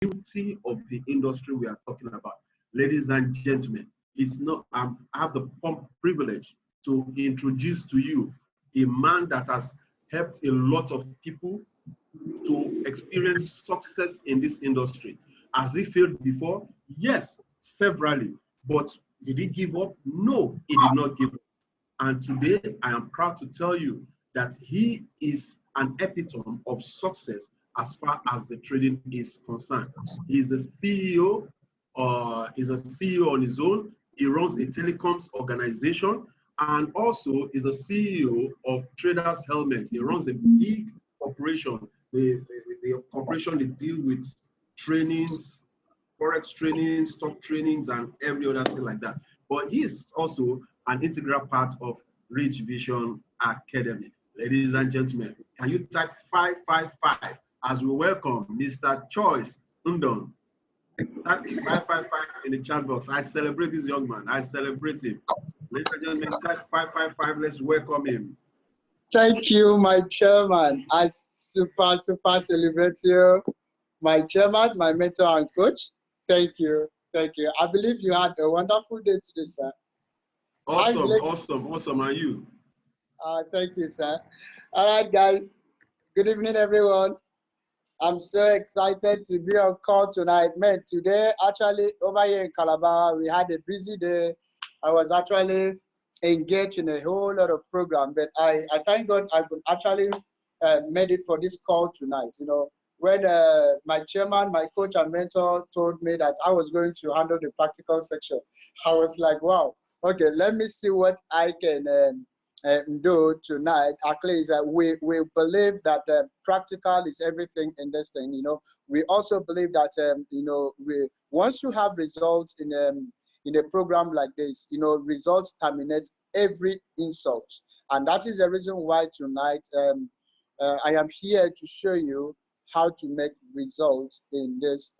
beauty of the industry we are talking about. Ladies and gentlemen, it's not, I have the privilege to introduce to you a man that has helped a lot of people to experience success in this industry. Has he failed before? Yes, severally. But did he give up? No, he did not give up. And today, I am proud to tell you that he is an epitome of success as far as the trading is concerned. He's a CEO, on his own. He runs a telecoms organization and also is a CEO of Traders Helmet. He runs a big corporation, the corporation that deal with trainings, forex training, stock trainings, and every other thing like that. But he is also an integral part of Rich Vision Academy. Ladies and gentlemen, can you type 555 as we welcome Mr. Choice Undon? Type 555 in the chat box. I celebrate this young man. I celebrate him. Ladies and gentlemen, type 555. Let's welcome him. Thank you, my chairman. I super celebrate you, my chairman, my mentor and coach. Thank you. Thank you. I believe you had a wonderful day today, sir. Awesome. And you? Thank you, sir. All right, guys. Good evening, everyone. I'm so excited to be on call tonight. Man, today, actually, over here in Calabar, we had a busy day. I was actually engaged in a whole lot of program, but I thank God I could actually made it for this call tonight. You know, when my chairman, my coach and mentor told me that I was going to handle the practical section, I was like, wow, okay, let me see what I can do tonight. Actually, is that we believe that practical is everything in this thing. You know, we also believe that you know, once you have results in a program like this, you know, results terminate every insult, and that is the reason why tonight I am here to show you how to make results in this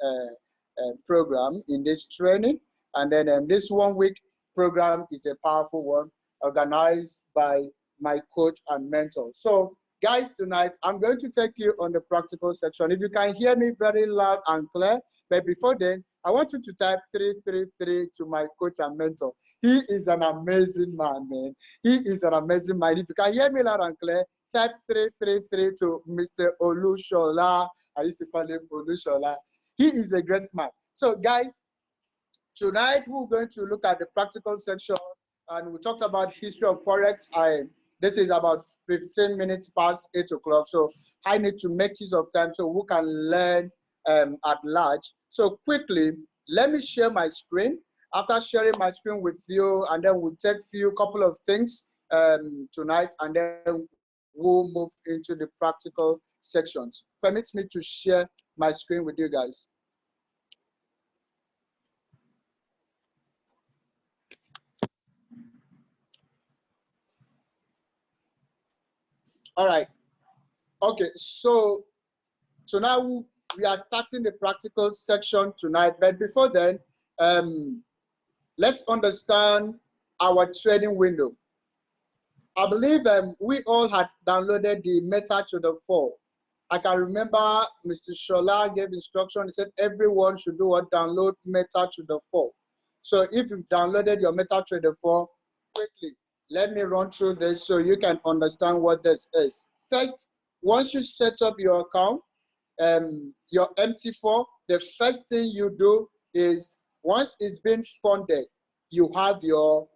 program, in this training. And then this 1 week program is a powerful one, organized by my coach and mentor. So guys, tonight I'm going to take you on the practical section. If you can hear me very loud and clear, but before then, I want you to type 333 to my coach and mentor. He is an amazing man, man. He is an amazing man. If you can hear me loud and clear, type 333 to Mr. Olushola. I used to call him Olushola. He is a great man. So guys, tonight we're going to look at the practical section, and we talked about history of Forex. This is about 15 minutes past 8 o'clock. So I need to make use of time so we can learn at large. So quickly, let me share my screen. After sharing my screen with you, and then we'll take a couple of things tonight, and then we'll move into the practical sections. Permit me to share my screen with you guys. All right. Okay, so now we are starting the practical section tonight, but before then, let's understand our trading window. I believe we all had downloaded the MetaTrader 4. I can remember Mr. Shola gave instruction. He said everyone should do what? Download MetaTrader 4. So if you've downloaded your MetaTrader 4, quickly, let me run through this so you can understand what this is. First, once you set up your account, your MT4, the first thing you do is, once it's been funded, you have your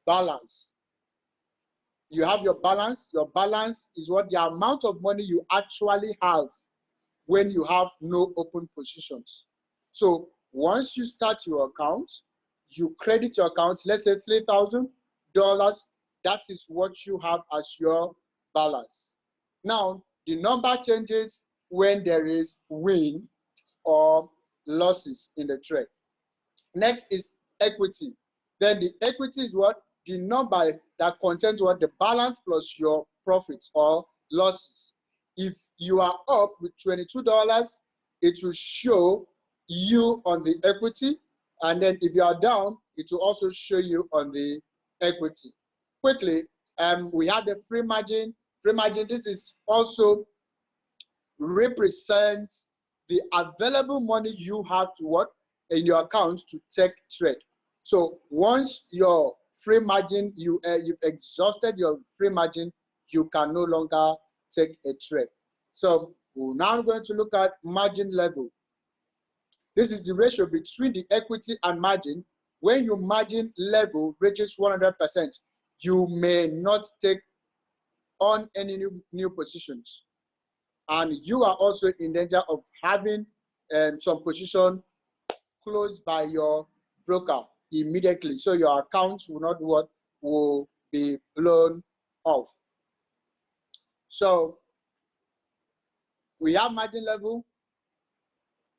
balance. You have your balance. Your balance is what? The amount of money you actually have when you have no open positions. So once you start your account, you credit your account, let's say $3,000. That is what you have as your balance. Now, the number changes when there is win or losses in the trade. Next is equity. Then the equity is what? The number that contains what? The balance plus your profits or losses. If you are up with $22, it will show you on the equity. And then if you are down, it will also show you on the equity. Quickly, we have the free margin. Free margin, this is also represents the available money you have to what in your account to take trade. So once your free margin, you've exhausted your free margin, you can no longer take a trade. So we're now going to look at margin level. This is the ratio between the equity and margin. When your margin level reaches 100%, you may not take on any new positions. And you are also in danger of having some position closed by your broker immediately. So your account will not what will be blown off. So we have margin level.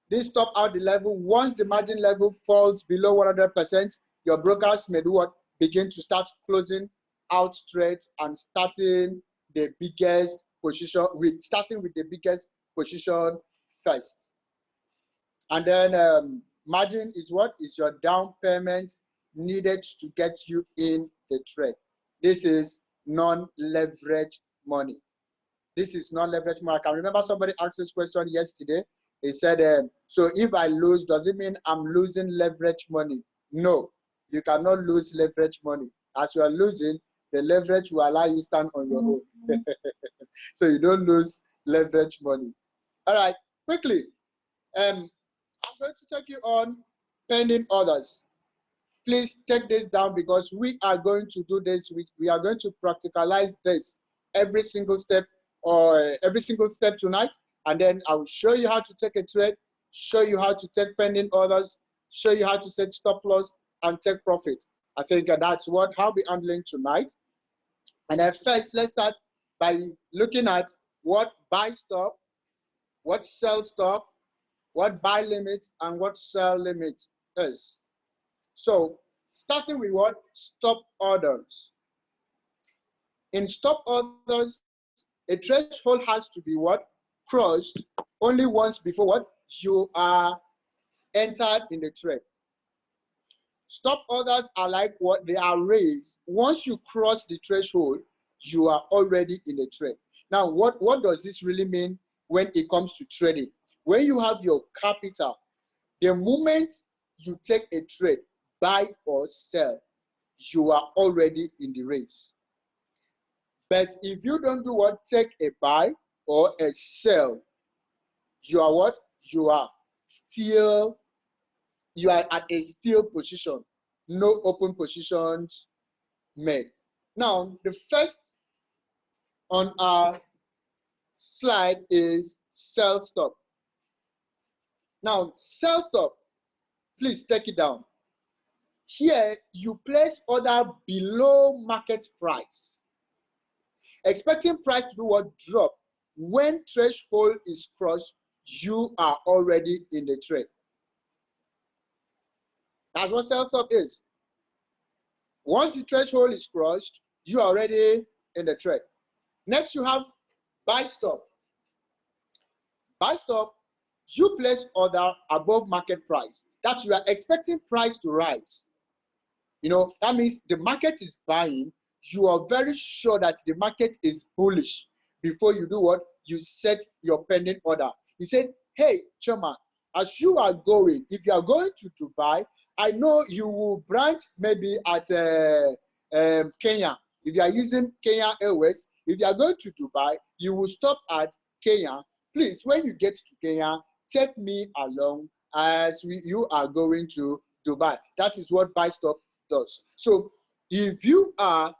This top out the level. Once the margin level falls below 100%, your brokers may do what? Begin to start closing out trades and starting the biggest position starting with the biggest position first. And then margin is what? Is your down payment needed to get you in the trade. This is non-leverage money. This is non-leverage money. I can remember somebody asked this question yesterday. He said, so if I lose, does it mean I'm losing leverage money? No, you cannot lose leverage money. As you are losing, the leverage will allow you to stand on your own. So you don't lose leverage money. All right, quickly. I'm going to take you on pending orders. Please take this down because we are going to do this. We are going to practicalize this every single step tonight. And then I will show you how to take a trade, show you how to take pending orders, show you how to set stop loss and take profit. I think that's what I'll be handling tonight. And then first, let's start by looking at what buy stop, what sell stop, what buy limit, and what sell limit is. So starting with what? Stop orders. In stop orders, a threshold has to be what? Crossed only once before what? You are entered in the trade. Stop orders are like what? They are raised. Once you cross the threshold, you are already in the trade. Now, what does this really mean when it comes to trading? When you have your capital, the moment you take a trade, buy or sell, you are already in the race. But if you don't do what? Take a buy or a sell, you are what? You are at a still position, no open positions made. Now, the first on our slide is sell stop. Now, sell stop, please take it down. Here, you place order below market price, expecting price to do what? Drop. When threshold is crossed, you are already in the trade. That's what sell stop is. Once the threshold is crossed, you are already in the trade. Next, you have buy stop. Buy stop, you place order above market price. That you are expecting price to rise. You know, that means the market is buying. You are very sure that the market is bullish before you do what? You set your pending order. You said, hey, Choma, as you are going, if you are going to Dubai, I know you will branch maybe at Kenya. If you are using Kenya Airways, if you are going to Dubai, you will stop at Kenya. Please, when you get to Kenya, take me along as you are going to Dubai. That is what buy stop does. So if you are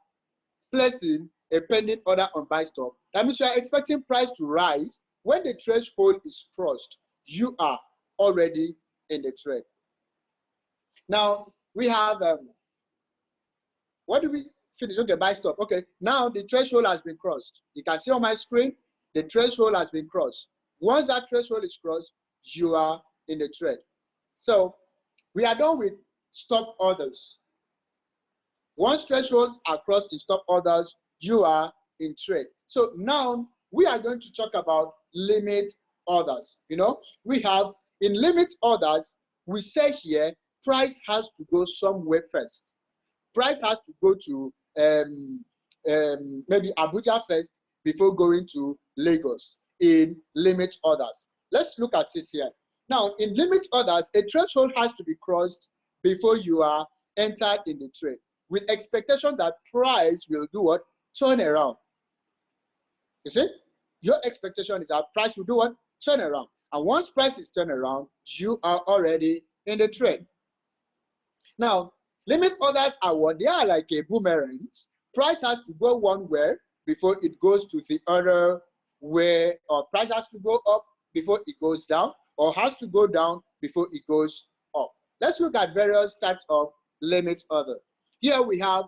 placing a pending order on buy stop, that means you are expecting price to rise. When the threshold is crossed, you are already in the trade. Now we have what do we finish? Okay, buy stop. Okay, now the threshold has been crossed. You can see on my screen the threshold has been crossed. Once that threshold is crossed, you are in the trade. So we are done with stop orders. Once thresholds are crossed in stop orders, you are in trade. So now we are going to talk about limit orders. You know, we have in limit orders, we say here price has to go somewhere first. Price has to go to maybe Abuja first before going to Lagos in limit orders. Let's look at it here. Now, in limit orders, a threshold has to be crossed before you are entered in the trade, with expectation that price will do what? Turn around. You see? Your expectation is that price will do what? Turn around. And once price is turned around, you are already in the trade. Now, limit orders are what? They are like a boomerang. Price has to go one way before it goes to the other way, or price has to go up before it goes down, or has to go down before it goes up. Let's look at various types of limit order. Here we have,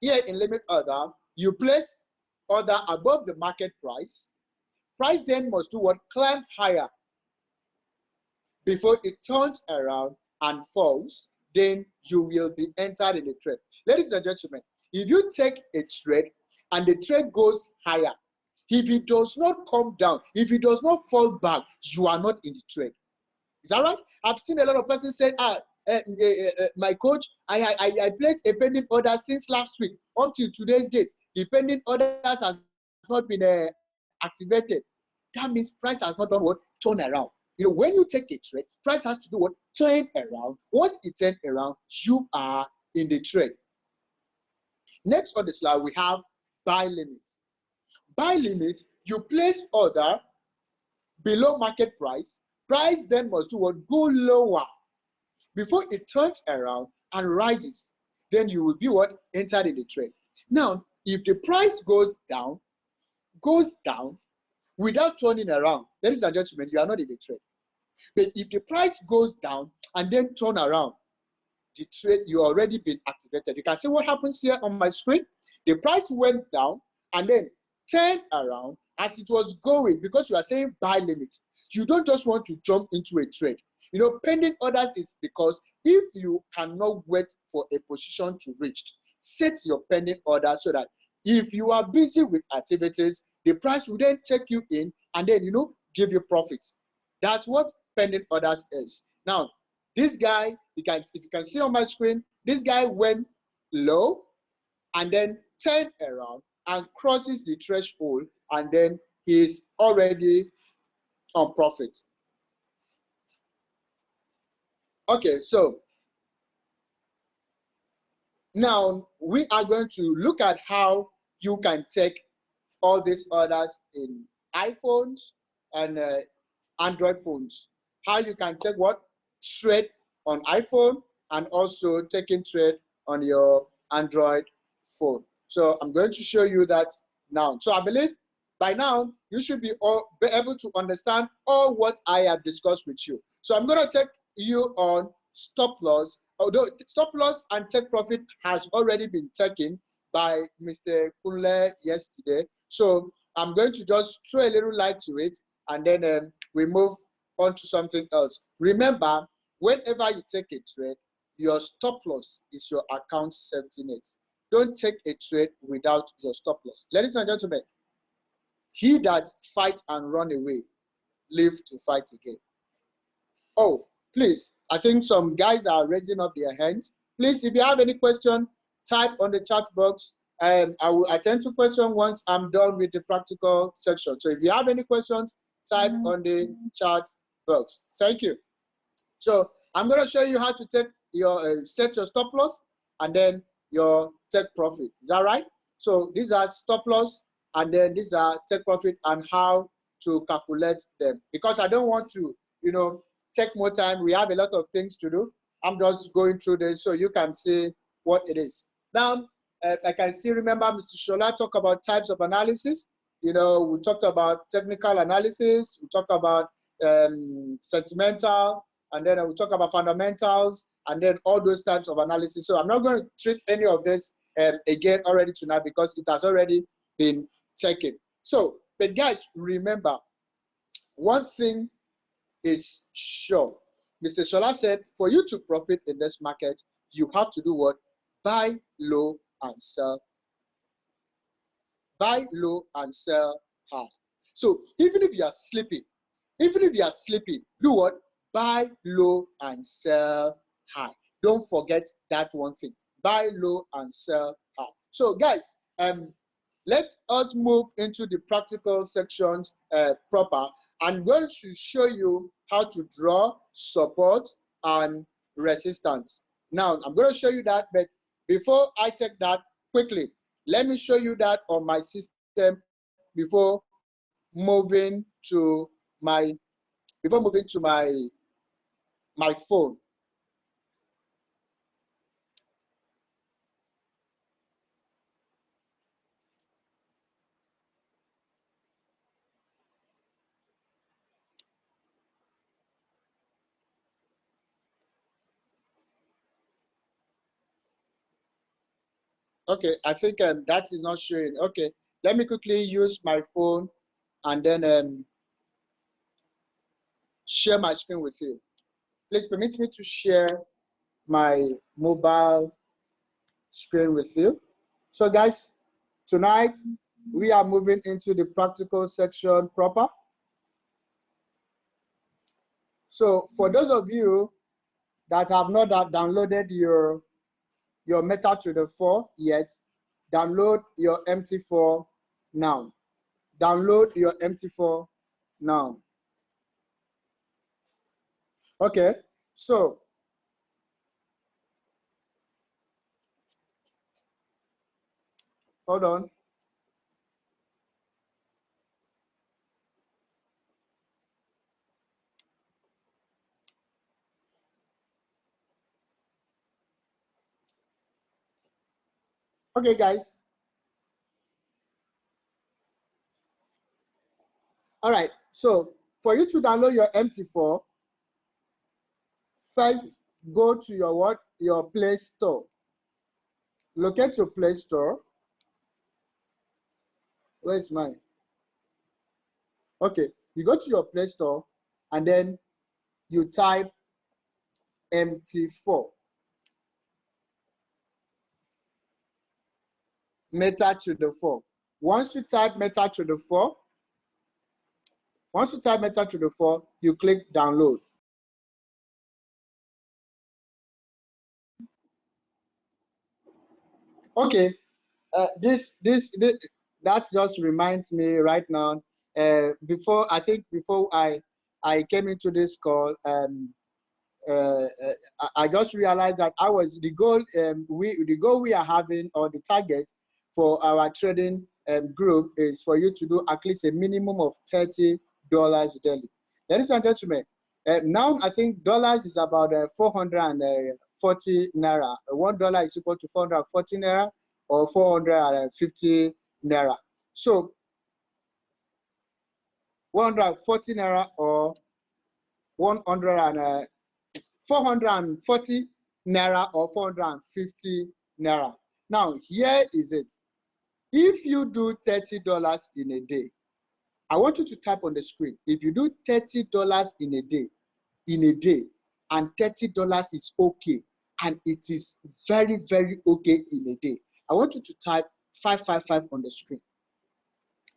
here in limit order, you place order above the market price. Price then must do what? Climb higher before it turns around and falls. Then you will be entered in the trade. Ladies and gentlemen, if you take a trade and the trade goes higher, if it does not come down, if it does not fall back, you are not in the trade. Is that right? I've seen a lot of persons say, my coach, I placed a pending order since last week up to today's date. The pending order has not been activated. That means price has not done what? Turn around. You know, when you take a trade, price has to do what? Turn around. Once it turns around, you are in the trade. Next on the slide, we have buy limits. Buy limit, you place order below market price. Price then must do what? Go lower before it turns around and rises. Then you will be what? Entered in the trade. Now, if the price goes down without turning around, ladies and gentlemen, you are not in the trade. But if the price goes down and then turn around, the trade, you already been activated. You can see what happens here on my screen. The price went down and then turned around as it was going, because you are saying buy limits. You don't just want to jump into a trade. You know, pending orders is because if you cannot wait for a position to reach, set your pending order so that if you are busy with activities, the price will then take you in and then, you know, give you profits. That's what pending orders is. Now, this guy, if you can see on my screen, this guy went low and then turned around and crosses the threshold, and then he's already on profit. Okay, so now we are going to look at how you can take all these orders in iPhones and Android phones. How you can take what? Trade on iPhone and also taking trade on your Android phone. So I'm going to show you that now. So I believe by now you should be able to understand all what I have discussed with you. So I'm going to take you on stop loss. Although stop loss and take profit has already been taken by Mr. Kunle yesterday. So I'm going to just throw a little light to it, and then we move on to something else. Remember, whenever you take a trade, your stop loss is your account safety net. Don't take a trade without your stop loss. Ladies and gentlemen, he that fight and run away, live to fight again. Oh, please, I think some guys are raising up their hands. Please, if you have any question, type on the chat box, and I will attend to questions once I'm done with the practical section. So if you have any questions, type on the chat box. Thank you. So I'm going to show you how to take your set your stop loss and then your take profit. Is that right? So these are stop loss and then these are take profit and how to calculate them. Because I don't want to, you know, take more time. We have a lot of things to do. I'm just going through this so you can see what it is. Now, I can see, remember Mr. Shola talked about types of analysis. You know, we talked about technical analysis. We talked about sentimental, and then we talk about fundamentals, and then all those types of analysis. So I'm not going to treat any of this again already tonight because it has already been taken. So, but guys, remember, one thing is sure. Mr. Shola said, for you to profit in this market, you have to do what? Buy low and sell. Buy low and sell high. So even if you are sleeping, do what? Buy low and sell high. Don't forget that one thing. Buy low and sell high. So guys, let us move into the practical sections proper. I'm going to show you how to draw support and resistance. Now, I'm going to show you that, but before I take that quickly, let me show you that on my system before moving to my my phone. Okay, I think that is not showing. Okay, let me quickly use my phone and then share my screen with you. Please permit me to share my mobile screen with you. So guys, tonight we are moving into the practical section proper. So for those of you that have not downloaded your MetaTrader 4 yet, download your MT4 now. Download your MT4 now. Okay, so hold on. Okay, guys. All right, so for you to download your MT4, first go to your what? Your Play Store. Locate your Play Store. Where's mine? Okay, you go to your Play Store and then you type MT4. MetaTrader 4. Once you type MetaTrader 4, you click download. Okay, that just reminds me right now. Before I came into this call, I just realized that the goal we are having, or the target for our trading group, is for you to do at least a minimum of $30 daily. Ladies and gentlemen, now I think dollars is about 440 naira. $1 is equal to 440 naira or 450 naira. So 140 naira or 440 naira or 450 naira. Now, here is it. If you do $30 in a day, I want you to type on the screen. If you do $30 in a day, and $30 is okay, and it is very, very okay in a day, I want you to type 555 on the screen.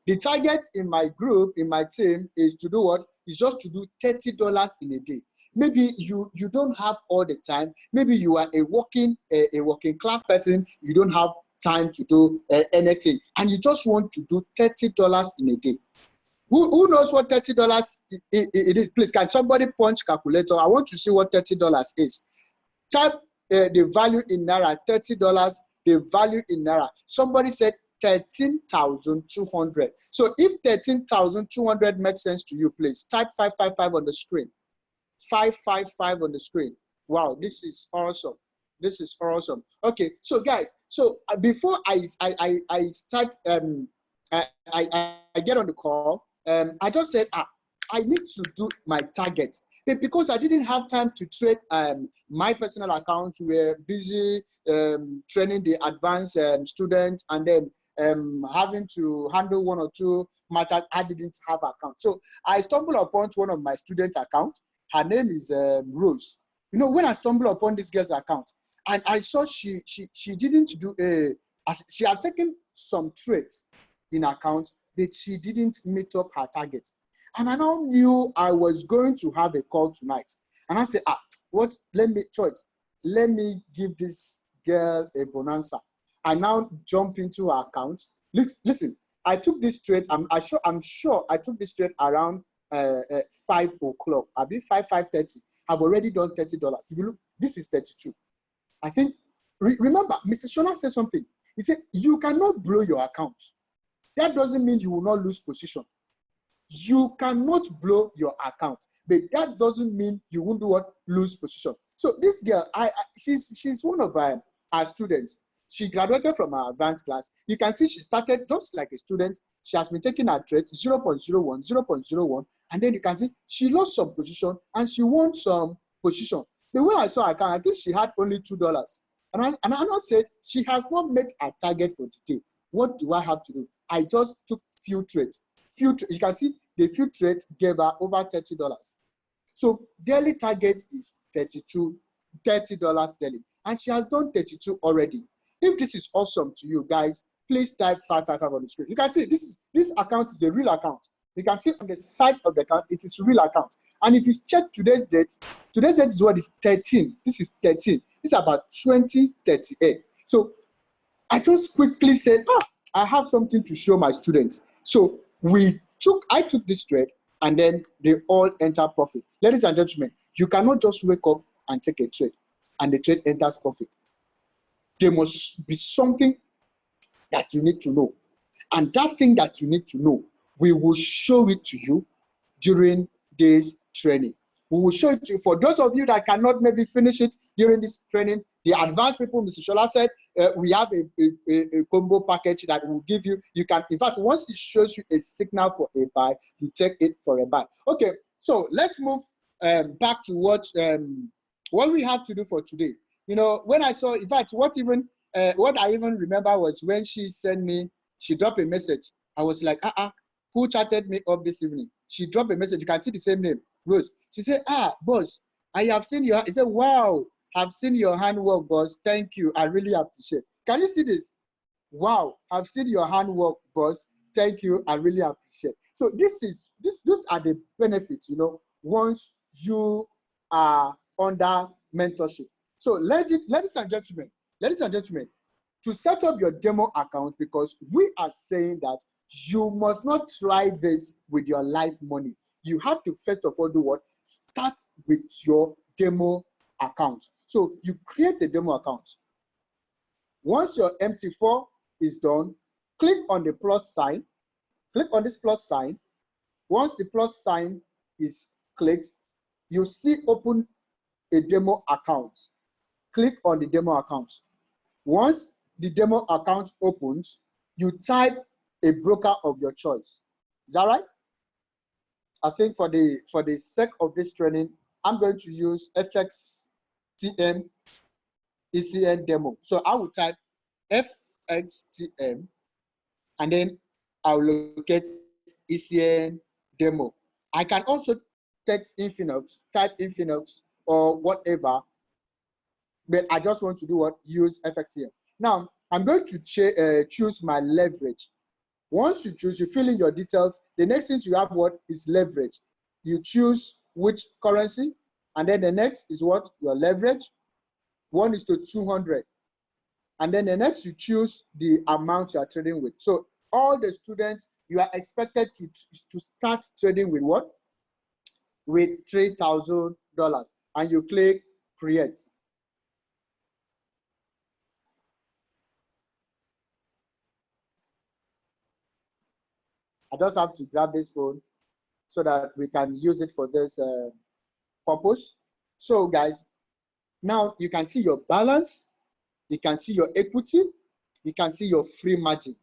The target in my group, in my team, is to do what? Is just to do $30 in a day. Maybe you don't have all the time. Maybe you are a working class person. You don't have time to do anything, and you just want to do $30 in a day. Who knows what $30 it is? Please, can somebody punch calculator? I want to see what $30 is. Type the value in naira. $30. The value in naira. Somebody said 13,200. So if 13,200 makes sense to you, please type 555 on the screen. 555 on the screen. Wow, this is awesome. This is awesome. Okay, so guys, so before I start, I get on the call. I just said, I need to do my target. Because I didn't have time to trade my personal account. We were busy training the advanced students, and then having to handle one or two matters. I didn't have account. So I stumbled upon one of my students' account. Her name is Rose. You know, when I stumbled upon this girl's account, and I saw she didn't do she had taken some trades in account, but she didn't meet up her target. And I now knew I was going to have a call tonight. And I said, what? Let me give this girl a bonanza. I now jump into her account. Listen, I took this trade. I'm sure I took this trade around 5 o'clock. I'll be 5:30. I've already done $30. If you look, this is 32. I think. Remember, Mr. Shona said something. He said you cannot blow your account. That doesn't mean you will not lose position. You cannot blow your account, but that doesn't mean you won't do what? Lose position. So this girl, she's one of our students. She graduated from our advanced class. You can see she started just like a student. She has been taking her trade 0.01, 0.01, and then you can see she lost some position and she won some position. The way I saw her account, I think she had only $2. And I said, she has not met her target for today. What do I have to do? I just took few trades. You can see the few trade gave her over $30. So daily target is $30 daily. And she has done 32 already. If this is awesome to you guys, please type 555 on the screen. You can see this account is a real account. You can see on the side of the account, it is a real account. And if you check today's date is what is 13. This is 13. This is about 2038. So I just quickly said, I have something to show my students. So I took this trade and then they all enter profit. Ladies and gentlemen, you cannot just wake up and take a trade and the trade enters profit. There must be something that you need to know. And that thing that you need to know, we will show it to you during this training. We will show it to you. For those of you that cannot maybe finish it during this training, the advanced people, Mr. Shola said, we have a combo package that will give you. You can, in fact, once it shows you a signal for a buy, you take it for a buy. Okay, so let's move back to what we have to do for today. You know, when I saw, in fact, what I even remember was when she sent me, she dropped a message. I was like, who chatted me up this evening? She dropped a message. You can see the same name, Rose. She said, boss, I have seen your. He said, wow, I've seen your handwork, boss. Thank you. I really appreciate. Can you see this? Wow, I've seen your handwork, boss. Thank you. I really appreciate. So these are the benefits, you know, once you are under mentorship. So ladies and gentlemen, to set up your demo account, because we are saying that you must not try this with your life money. You have to first of all do what? Start with your demo account. So you create a demo account. Once your MT4 is done, click on the plus sign. Click on this plus sign. Once the plus sign is clicked, you see open a demo account. Click on the demo account. Once the demo account opens, you type a broker of your choice. Is that right? I think for the sake of this training, I'm going to use FXTM ECN demo. So I will type FXTM and then I'll locate ECN demo. I can also text Infinix, type Infinix or whatever, but I just want to do what? Use FXTM. Now, I'm going to choose my leverage. Once you choose, you fill in your details. The next thing you have what is leverage. You choose which currency, and then the next is what? Your leverage. 1:200. And then the next you choose the amount you are trading with. So all the students, you are expected to start trading with what? With $3,000. And you click create. I just have to grab this phone so that we can use it for this purpose. So guys, now you can see your balance, you can see your equity, you can see your free margin.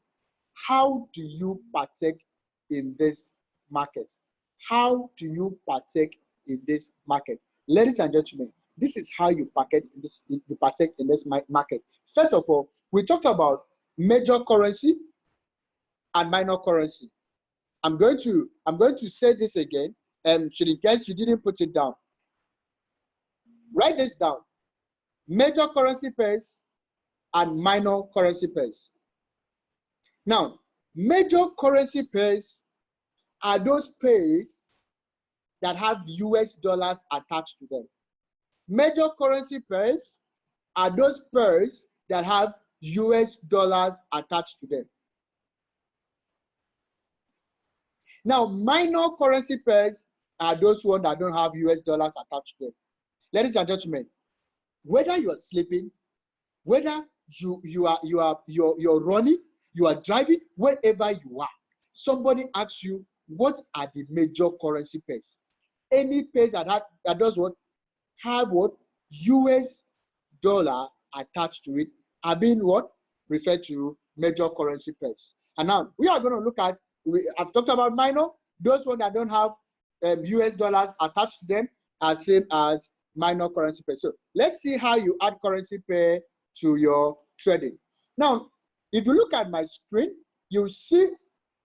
How do you partake in this market? How do you partake in this market? Ladies and gentlemen, this is how you partake in this market. First of all, we talked about major currency and minor currency. I'm going to say this again, and in case you didn't put it down, write this down. Major currency pairs and minor currency pairs. Now, major currency pairs are those pairs that have US dollars attached to them. Major currency pairs are those pairs that have US dollars attached to them. Now, minor currency pairs are those ones that don't have US dollars attached to them. Ladies and gentlemen, whether you are sleeping, whether you're running, you are driving, wherever you are, somebody asks you, what are the major currency pairs? Any pairs that does what? Have what? US dollar attached to it are being what? Referred to major currency pairs. And now we are going to look at, I've talked about minor, those ones that don't have US dollars attached to them are same as minor currency pair. So let's see how you add currency pair to your trading. Now, if you look at my screen, you'll see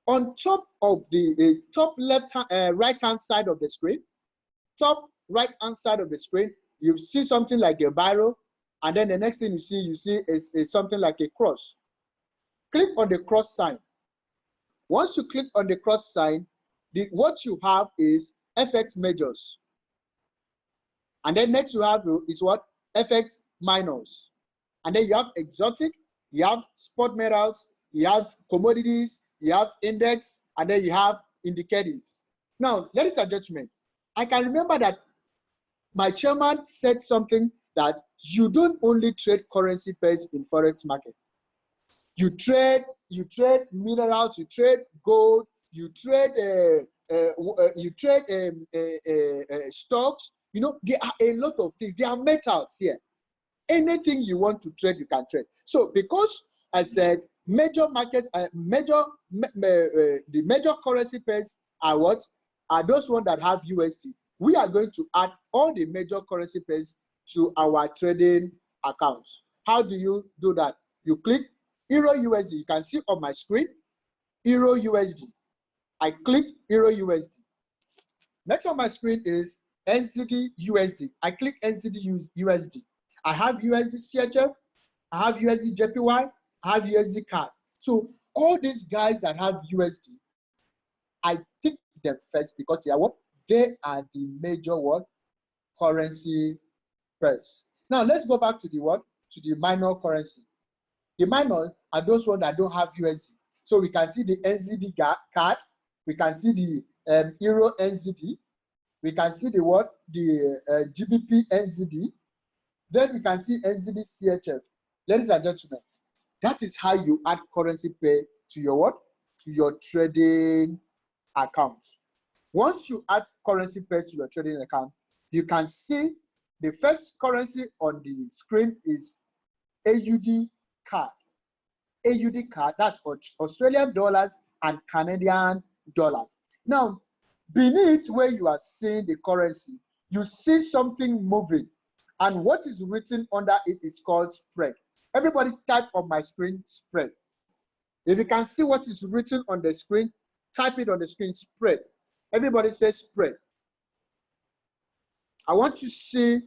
on top of the top right hand side of the screen, top right hand side of the screen, you see something like a barrel, and then the next thing you see is something like a cross. Click on the cross sign. Once you click on the cross sign, what you have is FX majors. And then next you have is what? FX minors. And then you have exotic, you have spot metals, you have commodities, you have index, and then you have indicators. Now, ladies and gentlemen, I can remember that my chairman said something that you don't only trade currency pairs in forex market. You trade minerals, you trade gold, you trade stocks. You know, there are a lot of things. There are metals here. Anything you want to trade, you can trade. So because I said major markets, the major currency pairs are what? Are those ones that have USD. We are going to add all the major currency pairs to our trading accounts. How do you do that? You click Euro USD. You can see on my screen, Euro USD. I click Euro USD. Next on my screen is NZD USD. I click NZD USD. I have USD CHF, I have USD JPY, I have USD CAD. So all these guys that have USD, I tick them first because they are what? They are the major what? Currency pairs. Now let's go back to the what? To the minor currency. The minor are those ones that don't have USD. So we can see the NZD CAD, we can see the Euro NZD, we can see the what? The GBP NZD, then we can see NZD CHF. Ladies and gentlemen, that is how you add currency pair to your what? To your trading account. Once you add currency pairs to your trading account, you can see the first currency on the screen is AUD CAD. AUD CAD, that's Australian dollars and Canadian dollars. Now, beneath where you are seeing the currency, you see something moving. And what is written under it is called spread. Everybody type on my screen, spread. If you can see what is written on the screen, type it on the screen, spread. Everybody says spread. I want to see,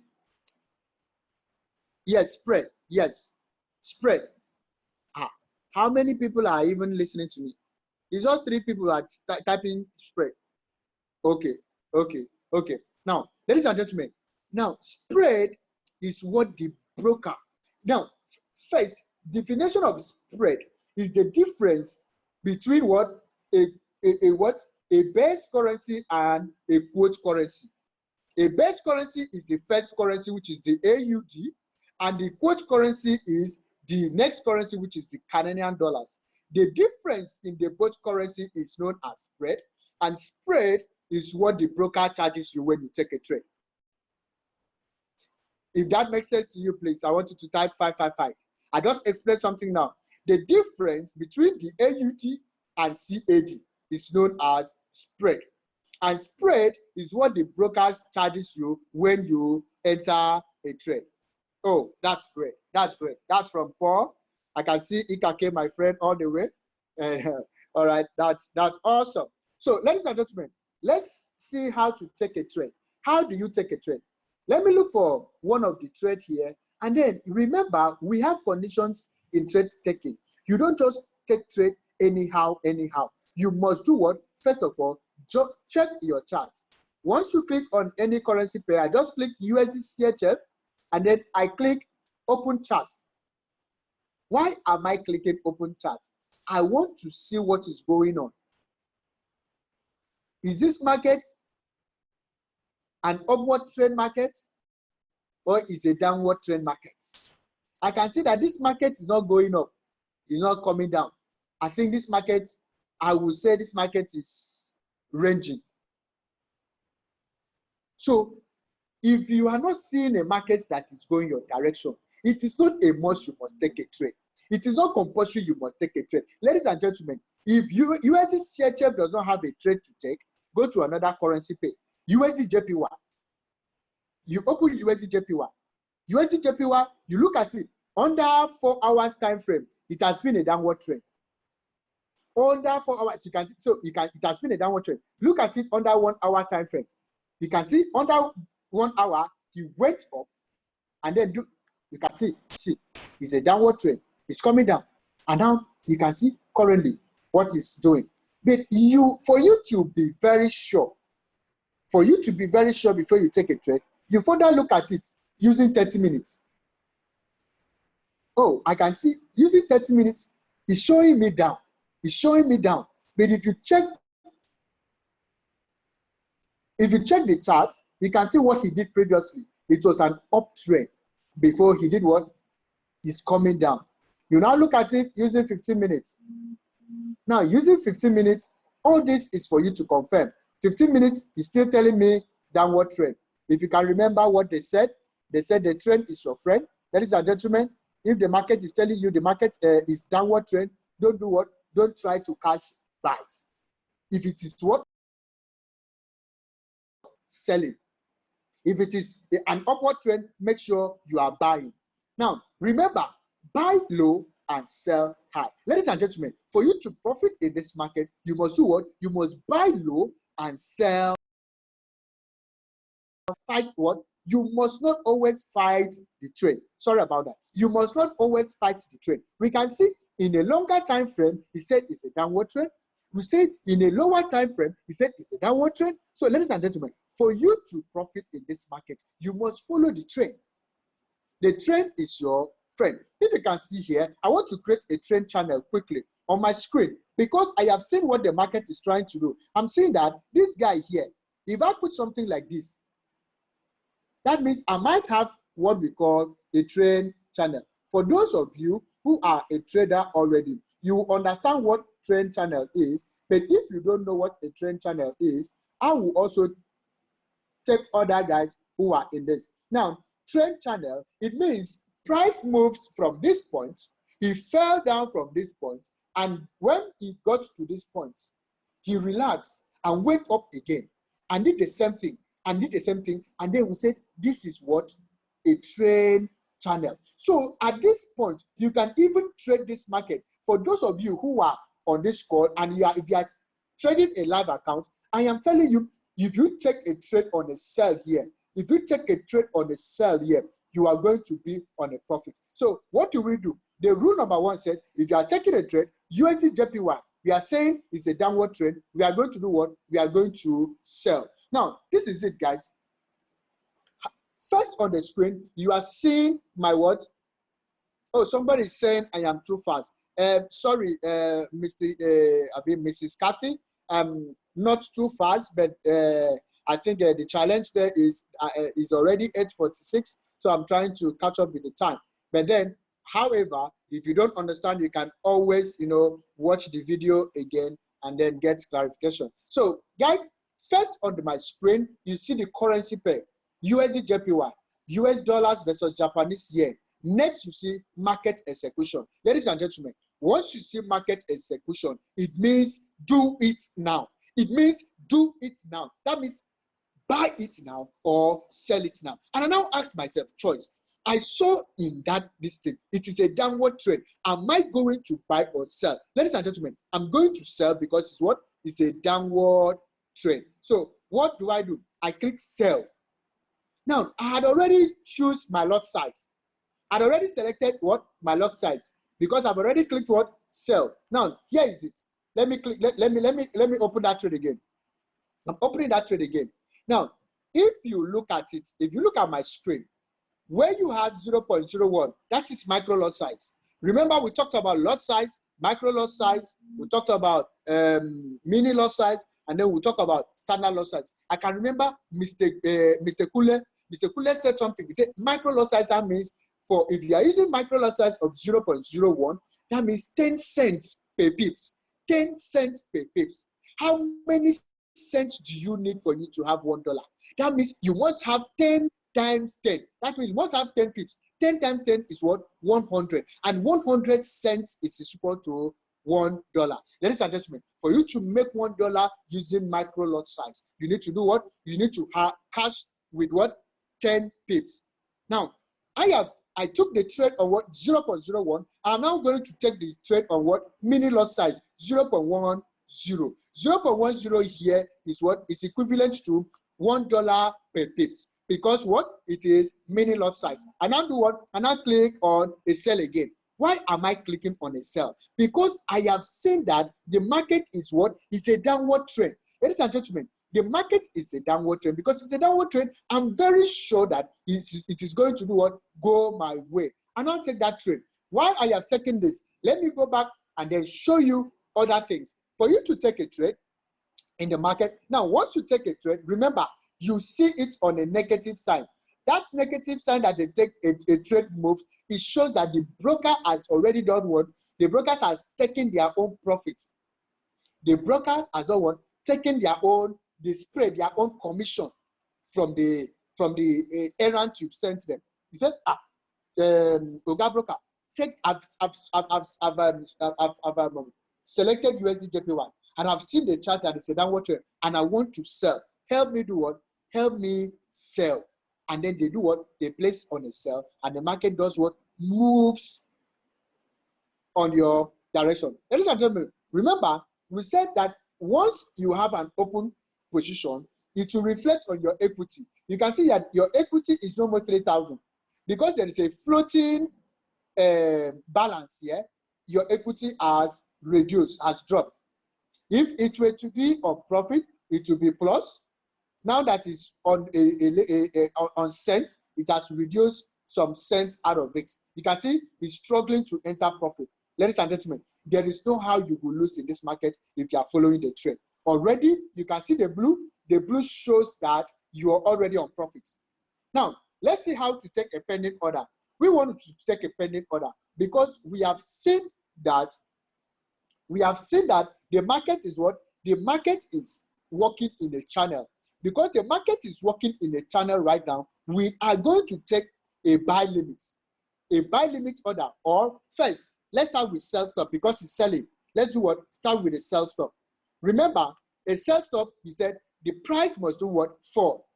yes, spread, yes, spread. How many people are even listening to me? It's just 3 people are typing spread. Okay. Now, ladies and gentlemen, now spread is what the broker. Now, first, definition of spread is the difference between what? A base currency and a quote currency. A base currency is the first currency, which is the AUD, and the quote currency is the next currency, which is the Canadian dollars. The difference in the both currency is known as spread, and spread is what the broker charges you when you take a trade. If that makes sense to you, please, I want you to type 555. I just explained something now. The difference between the AUD and CAD is known as spread. And spread is what the brokers charges you when you enter a trade. Oh, that's great. That's great. That's from Paul. I can see Ikake, my friend, all the way. All right, that's awesome. So, ladies and gentlemen, let's see how to take a trade. How do you take a trade? Let me look for one of the trade here. And then remember, we have conditions in trade taking. You don't just take trade anyhow. You must do what? First of all, just check your charts. Once you click on any currency pair, I just click USD CHF, and then I click open charts. Why am I clicking open charts? I want to see what is going on. Is this market an upward trend market or is a downward trend market? I can see that this market is not going up, it's not coming down. I think this market, I would say this market is ranging. So if you are not seeing a market that is going your direction, it is not a must you must take a trade. It is not compulsory you must take a trade. Ladies and gentlemen, if USD CHF does not have a trade to take, go to another currency pair. USD JPY. You open USD JPY. USD JPY, you look at it under 4 hours time frame, it has been a downward trend. Under 4 hours, you can see, so it has been a downward trend. Look at it under 1 hour time frame. You can see under 1 hour, he went up, and then you can see, it's a downward trend. It's coming down, and now you can see currently what it's doing. But for you to be very sure before you take a trade, you further look at it using 30 minutes. Oh, I can see using 30 minutes, it's showing me down. It's showing me down. But if you check the chart, you can see what he did previously. It was an uptrend before he did what? He's coming down. You now look at it using 15 minutes. Now, using 15 minutes, all this is for you to confirm. 15 minutes is still telling me downward trend. If you can remember what they said the trend is your friend. Ladies and gentlemen, if the market is telling you the market is downward trend, don't do what? Don't try to catch buys. If it is what? Selling. If it is an upward trend, make sure you are buying. Now, remember, buy low and sell high. Ladies and gentlemen, for you to profit in this market, you must do what? You must buy low and sell. Fight what? You must not always fight the trend. Sorry about that. You must not always fight the trend. We can see in a longer time frame, he said it's a downward trend. We said in a lower time frame, he said it's a downward trend. So, ladies and gentlemen, for you to profit in this market, you must follow the trend. The trend is your friend. If you can see here, I want to create a trend channel quickly on my screen because I have seen what the market is trying to do. I'm seeing that this guy here, if I put something like this, that means I might have what we call a trend channel. For those of you who are a trader already, you will understand what trend channel is. But if you don't know what a trend channel is, I will also take other guys who are in this. Now, trend channel, it means price moves from this point, he fell down from this point, and when he got to this point, he relaxed and went up again and did the same thing and did the same thing, and then we said this is what a trend channel. So at this point, you can even trade this market. For those of you who are on this call and if you are trading a live account, I am telling you, if you take a trade on a sell here, if you take a trade on a sell here, you are going to be on a profit. So what do we do? The rule number one said, if you are taking a trade, USD JPY, we are saying it's a downward trend. We are going to do what? We are going to sell. Now, this is it, guys. First on the screen, you are seeing my what? Oh, somebody is saying I am too fast. Sorry, Mrs. Kathy. Not too fast, but I think the challenge there is already 8:46, so I'm trying to catch up with the time. But then, however, if you don't understand, you can always, watch the video again and then get clarification. So, guys, first on my screen, you see the currency pair, USD JPY, US dollars versus Japanese yen. Next, you see market execution. Ladies and gentlemen, once you see market execution, it means do it now. It means do it now. That means buy it now or sell it now. And I now ask myself, choice. I saw in this thing, it is a downward trend. Am I going to buy or sell? Ladies and gentlemen, I'm going to sell because it's what? It's a downward trend. So what do? I click sell. Now, I had already choose my lot size. I'd already selected what? My lot size. Because I've already clicked what? Sell. Now, here is it. Let me click, let me open that trade again. I'm opening that trade again. Now, if you look at it, if you look at my screen, where you have 0.01, that is micro lot size. Remember, we talked about lot size, micro lot size, we talked about mini lot size, and then we talk about standard lot size. I can remember Mr. Kule said something. He said micro lot size, that means for if you are using micro lot size of 0.01, that means 10 cents per pips. 10 cents per pips. How many cents do you need for you to have $1? That means you must have 10 times 10. That means you must have 10 pips. 10 times 10 is what? 100. And 100 cents is equal to $1. Ladies and gentlemen, for you to make $1 using micro lot size, you need to do what? You need to have cash with what? 10 pips. Now, I took the trade on what? 0.01. I'm now going to take the trade on what? Mini lot size, 0.10. 0.10 here is what? Is equivalent to $1 per pips. Because what? It is mini lot size. And now do what? And now click on a sell again. Why am I clicking on a sell? Because I have seen that the market is what? It's a downward trend. Ladies and gentlemen, the market is a downward trend. Because it's a downward trend, I'm very sure that it is going to do what? Go my way. And I'll take that trade. Why I have taken this, let me go back and then show you other things. For you to take a trade in the market, now once you take a trade, remember, you see it on a negative sign. That negative sign that they take a trade move, it shows that the broker has already done what? The brokers has taken their own profits. The brokers has done what? Taken their own, they spread their own commission from the errand you've sent them. He said, Oga broker, I've selected USDJP1 and I've seen the chart and it's a downward trend and I want to sell. Help me do what? Help me sell. And then they do what? They place on a sell and the market does what? Moves on your direction. Ladies and gentlemen, remember, we said that once you have an open position, it will reflect on your equity. You can see that your equity is no more 3,000 because there is a floating balance here. Your equity has reduced, has dropped. If it were to be on profit, it will be plus. Now that is on on cents, it has reduced some cents out of it. You can see it's struggling to enter profit. Ladies and gentlemen, there is no how you will lose in this market if you are following the trend. Already, you can see the blue. The blue shows that you are already on profits. Now, let's see how to take a pending order. We want to take a pending order because we have seen that the market is what? The market is working in a channel. Because the market is working in a channel right now, we are going to take a buy limit order. Or first, let's start with sell stop because it's selling. Let's do what? Start with a sell stop. Remember, a sell stop, you said the price must do what? Fall.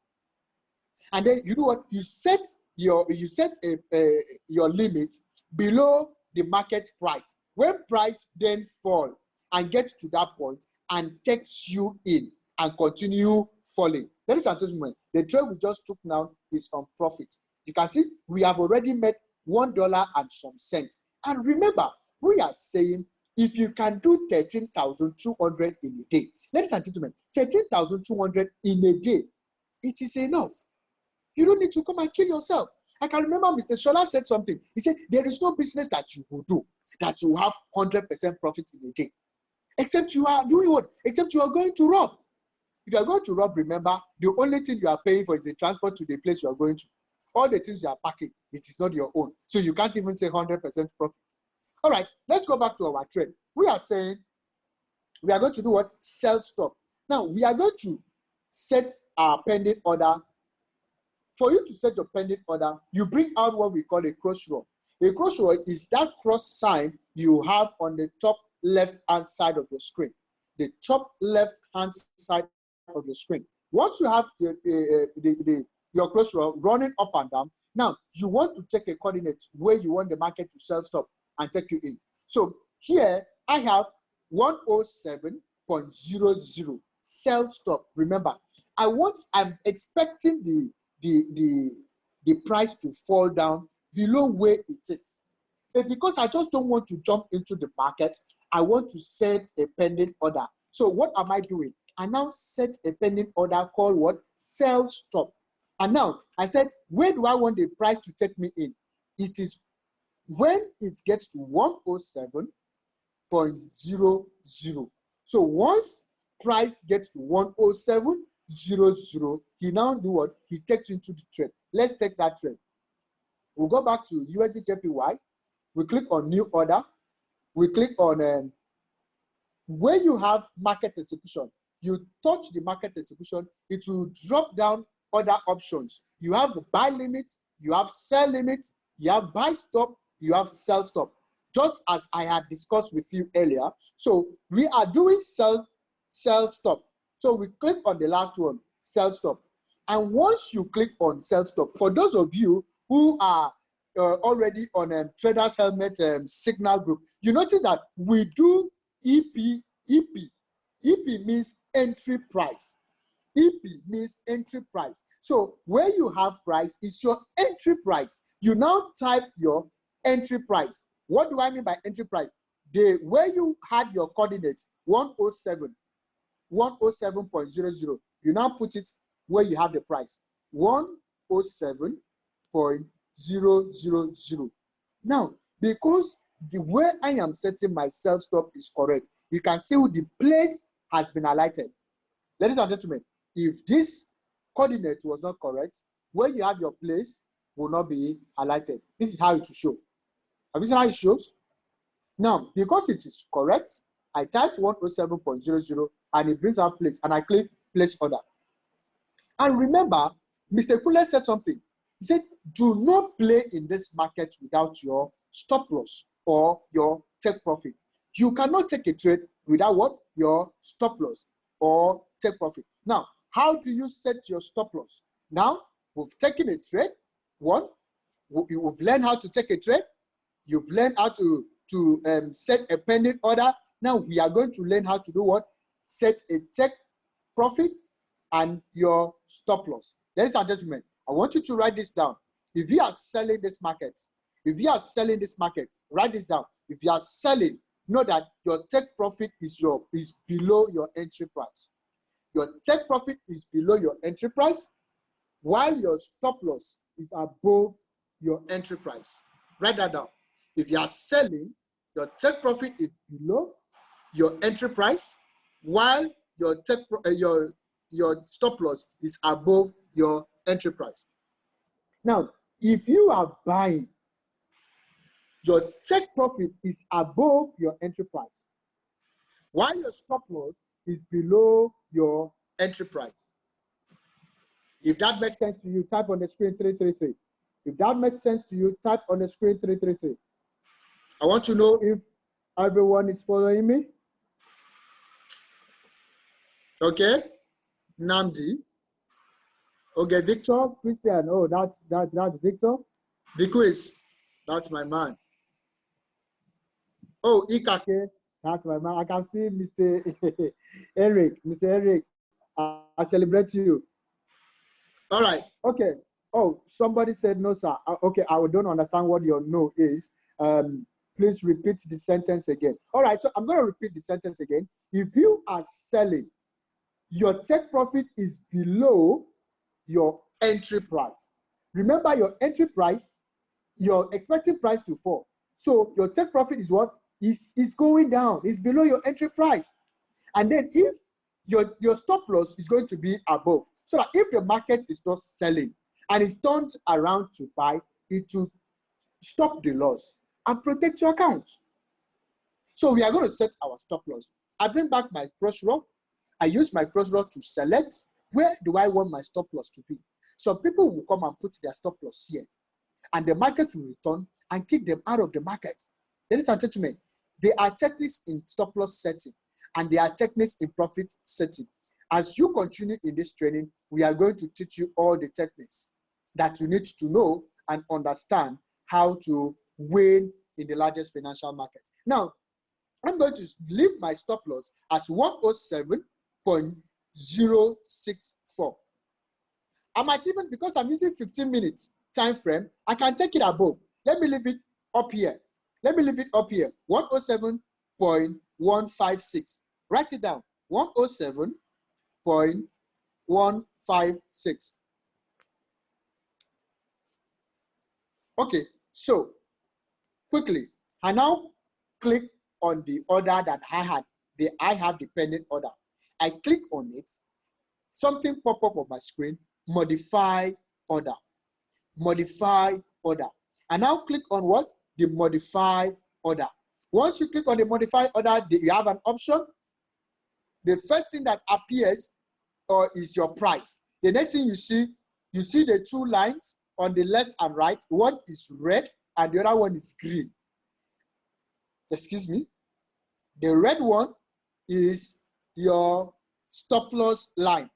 And then you do what? You set your limit below the market price. When price then fall and get to that point and takes you in and continue falling. Ladies and gentlemen, the trade we just took now is on profit. You can see we have already made $1 and some cents. And remember, we are saying if you can do 13,200 in a day, ladies and gentlemen, 13,200 in a day, it is enough. You don't need to come and kill yourself. I can remember Mr. Shola said something. He said, there is no business that you will do that you have 100% profit in a day. Except you are doing what? Except you are going to rob. If you are going to rob, remember, the only thing you are paying for is the transport to the place you are going to. All the things you are packing, it is not your own. So you can't even say 100% profit. All right, let's go back to our trade. We are saying we are going to do what? Sell stop. Now, we are going to set our pending order. For you to set your pending order, you bring out what we call a cross row. A cross row is that cross sign you have on the top left-hand side of your screen. The top left-hand side of the screen. Once you have your cross row running up and down, now you want to take a coordinate where you want the market to sell stop and take you in. So here I have 107.00 sell stop. Remember, I'm expecting the price to fall down below where it is. But because I just don't want to jump into the market, I want to set a pending order. So what am I doing? I now set a pending order called what? Sell stop. And now I said, where do I want the price to take me in? It is when it gets to 107, So once price gets to 107.00, he now do what? He takes into the trade. Let's take that trade. We'll go back to USD/JPY. We click on new order. We click on where you have market execution. You touch the market execution, it will drop down other options. You have the buy limit, you have sell limit, you have buy stop, you have sell stop. Just as I had discussed with you earlier. So we are doing sell stop. So we click on the last one, sell stop. And once you click on sell stop, for those of you who are already on Traders Helmet Signal group, you notice that we do EP. EP means entry price. EP means entry price. So where you have price is your entry price. You now type your entry price. What do I mean by entry price? Where you had your coordinates 107.00, you now put it where you have the price 107.000. Now, because the way I am setting my sell stop is correct, you can see the place has been highlighted. Ladies and gentlemen, if this coordinate was not correct, where you have your place will not be highlighted. This is how it will show. Have you seen how it shows? Now, because it is correct, I typed 107.00 and it brings out place, and I click place order. And remember, Mr. Kule said something. He said, do not play in this market without your stop loss or your take profit. You cannot take a trade without what? Your stop loss or take profit. Now, how do you set your stop loss? Now, we've taken a trade. One, you've learned how to take a trade. You've learned how to set a pending order. Now, we are going to learn how to do what? Set a take profit and your stop loss. Ladies and gentlemen, I want you to write this down. If you are selling this market, write this down. If you are selling, know that your take profit is below your entry price. Your take profit is below your entry price, while your stop loss is above your entry price. Write that down. If you are selling, your take profit is below your entry price, while your stop loss is above your entry price. Now, if you are buying, your take profit is above your entry price, while your stop loss is below your entry price. If that makes sense to you, type on the screen 333. If that makes sense to you, type on the screen 333. I want to know if everyone is following me. Okay, Namdi. Okay, Victor, Christian. Oh, that's Victor. Viquiz, that's my man. Oh, Ikake, that's my man. I can see Mr. Eric. Mr. Eric, I celebrate you. All right. Okay. Oh, somebody said no, sir. Okay, I don't understand what your no is. Please repeat the sentence again. All right, so I'm going to repeat the sentence again. If you are selling, your take profit is below your entry price. Remember, your entry price, you're expecting price to fall. So your take profit is what? Is going down. It's below your entry price. And then if your stop loss is going to be above, so that if the market is not selling and it's turned around to buy, it will stop the loss and protect your account. So we are going to set our stop loss. I bring back my cross rod. I use my cross rod to select where do I want my stop loss to be. Some people will come and put their stop loss here, and the market will return and kick them out of the market. Ladies and gentlemen, there are techniques in stop loss setting and there are techniques in profit setting. As you continue in this training, we are going to teach you all the techniques that you need to know and understand how to win in the largest financial market. Now, I'm going to leave my stop loss at 107.064. I might even, because I'm using 15 minutes time frame, I can take it above. Let me leave it up here. 107.156. Write it down. 107.156. Okay, so quickly, I now click on the order that I had. I have the pending order. I click on it. Something pop up on my screen. Modify order. Modify order. And now click on what? The modify order. Once you click on the modify order, you have an option. The first thing that appears is your price. The next thing you see the two lines on the left and right. One is red and the other one is green. Excuse me. The red one is your stop loss line.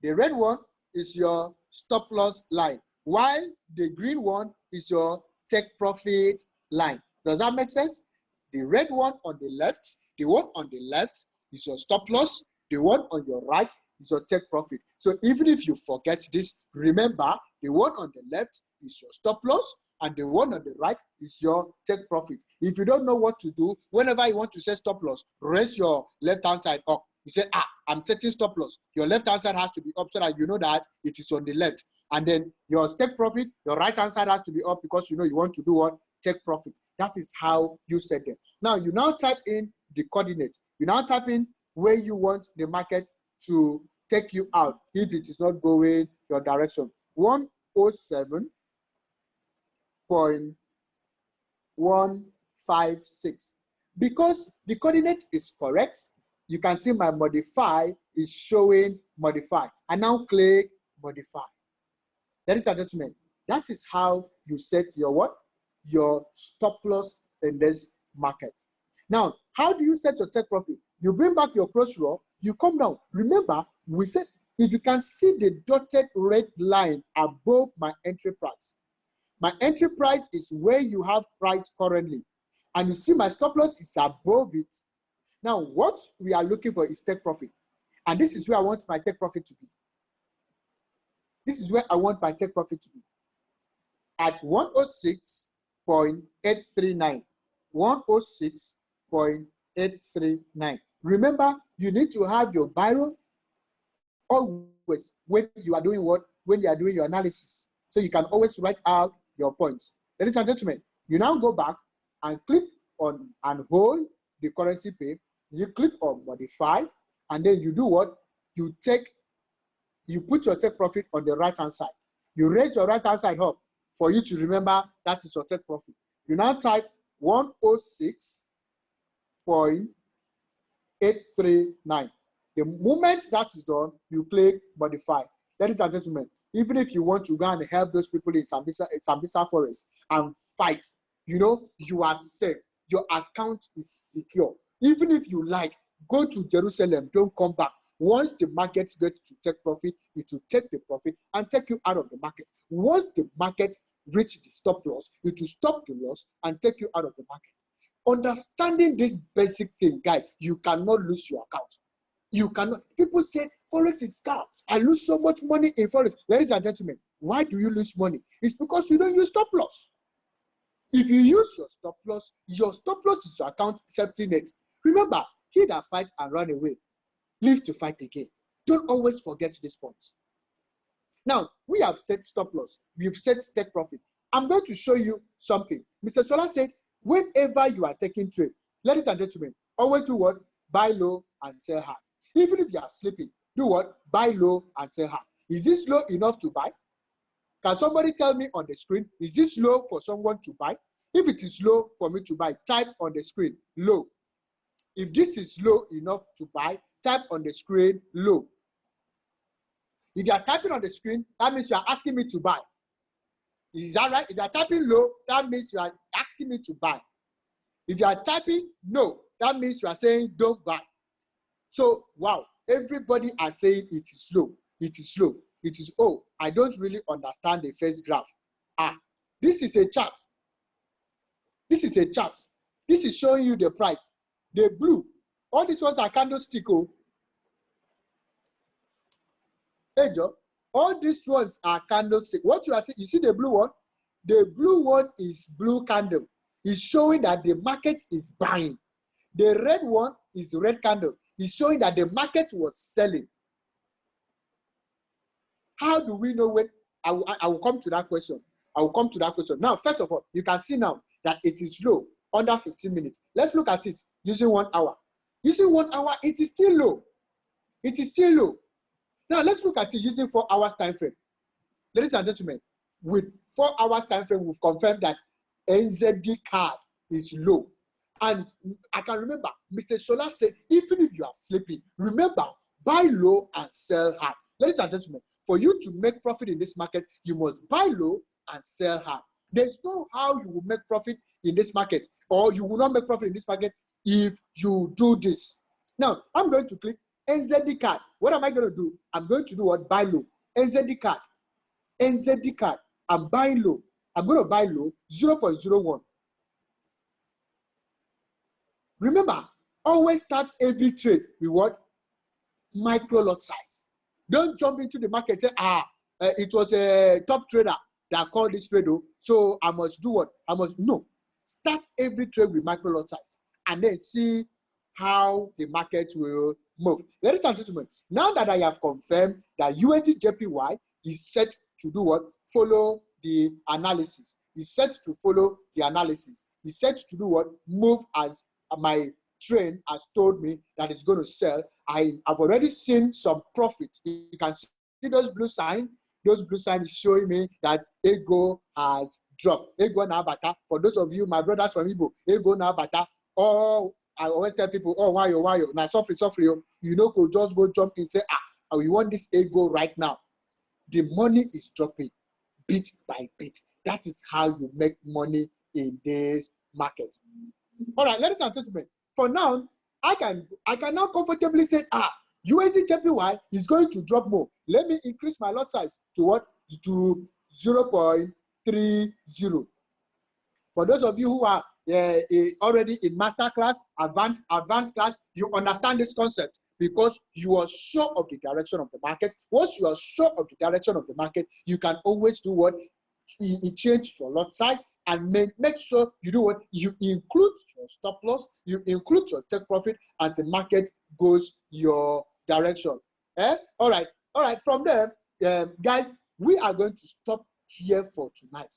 The red one is your stop loss line, while the green one is your take profit line. Does that make sense? The red one on the left, the one on the left is your stop loss. The one on your right is your take profit. So even if you forget this, remember the one on the left is your stop loss and the one on the right is your take profit. If you don't know what to do, whenever you want to set stop loss, raise your left hand side up. You say, I'm setting stop loss. Your left hand side has to be up so that you know that it is on the left. And then your take profit, your right hand side has to be up because you know you want to do what? Take profit. That is how you set them. Now you now type in the coordinate. You now type in where you want the market to take you out if it is not going your direction. 107.156. Because the coordinate is correct, you can see my modify is showing modify. And now click modify. Ladies and gentlemen, that is how you set your what? Your stop loss in this market. Now, how do you set your take profit? You bring back your cross row, you come down. Remember, we said if you can see the dotted red line above my entry price. My entry price is where you have price currently. And you see my stop loss is above it. Now, what we are looking for is take profit. And this is where I want my take profit to be. This is where I want my take profit to be. At 106.839. 106.839. Remember, you need to have your biro always when you are doing what? When you are doing your analysis. So you can always write out your points. Ladies and gentlemen, you now go back and click on and hold the currency pair. You click on modify, and then you do what? You put your take profit on the right hand side. You raise your right hand side up for you to remember that is your take profit. You now type 106.839. The moment that is done, you click modify. Ladies and gentlemen, even if you want to go and help those people in Sambisa Forest and fight, you know, you are safe. Your account is secure. Even if you like, go to Jerusalem, don't come back. Once the market gets to take profit, it will take the profit and take you out of the market. Once the market reaches the stop loss, it will stop the loss and take you out of the market. Understanding this basic thing, guys, you cannot lose your account. You cannot. People say, Forex is scam. I lose so much money in Forex. Ladies and gentlemen, why do you lose money? It's because you don't use stop loss. If you use your stop loss is your account safety net. Remember, he that fight and run away, live to fight again. Don't always forget this point. Now, we have set stop loss. We've set take profit. I'm going to show you something. Mr. Sola said, whenever you are taking trade, ladies and gentlemen, always do what? Buy low and sell high. Even if you are sleeping, do what? Buy low and sell high. Is this low enough to buy? Can somebody tell me on the screen, is this low for someone to buy? If it is low for me to buy, type on the screen, low. If this is low enough to buy, type on the screen, low. If you are typing on the screen, that means you are asking me to buy. Is that right? If you are typing low, that means you are asking me to buy. If you are typing no, that means you are saying don't buy. So, wow, everybody are saying it is low. It is low. It is, oh, I don't really understand the first graph. This is a chart. This is a chart. This is showing you the price. The blue, all these ones are candlestick. Oh. Hey, Joe, all these ones are candlestick. What you are seeing, you see the blue one? The blue one is blue candle. It's showing that the market is buying. The red one is red candle. It's showing that the market was selling. How do we know when? I will come to that question. I will come to that question. Now, first of all, you can see now that it is low. under 15 minutes. Let's look at it using 1 hour. Using 1 hour, it is still low. It is still low. Now let's look at it using 4 hours time frame. Ladies and gentlemen, with 4 hours time frame, we've confirmed that NZD card is low. And I can remember Mr. Shola said, even if you are sleeping, remember, buy low and sell high. Ladies and gentlemen, for you to make profit in this market, you must buy low and sell high. There's no how you will make profit in this market, or you will not make profit in this market if you do this. Now, I'm going to click NZD card. What am I going to do? I'm going to do what? Buy low. NZD card. NZD card. I'm buying low. I'm going to buy low 0.01. Remember, always start every trade with what? Micro lot size. Don't jump into the market and say, it was a top trader that called this trade, so I must do what? No. Start every trade with micro lot size and then see how the market will move. Ladies and gentlemen, now that I have confirmed that USD/JPY is set to do what? Follow the analysis. Is set to follow the analysis. Is set to do what? Move as my train has told me that it's going to sell. I have already seen some profits. You can see those blue signs. Those blue signs is showing me that ego has dropped. Ego na bata. For those of you, my brothers from Igbo, ego na bata. Oh, I always tell people, oh, why you? Now, suffer. You know, go just go jump in and say, we want this ego right now. The money is dropping bit by bit. That is how you make money in this market. All right, ladies and gentlemen, for now, I can now comfortably say, USD/JPY is going to drop more. Let me increase my lot size to what? To 0.30. For those of you who are already in master class, advanced class, you understand this concept because you are sure of the direction of the market. Once you are sure of the direction of the market, you can always do what? You change your lot size and make sure you do what? You include your stop loss, you include your take profit as the market goes your direction. All right. From there, guys, we are going to stop here for tonight.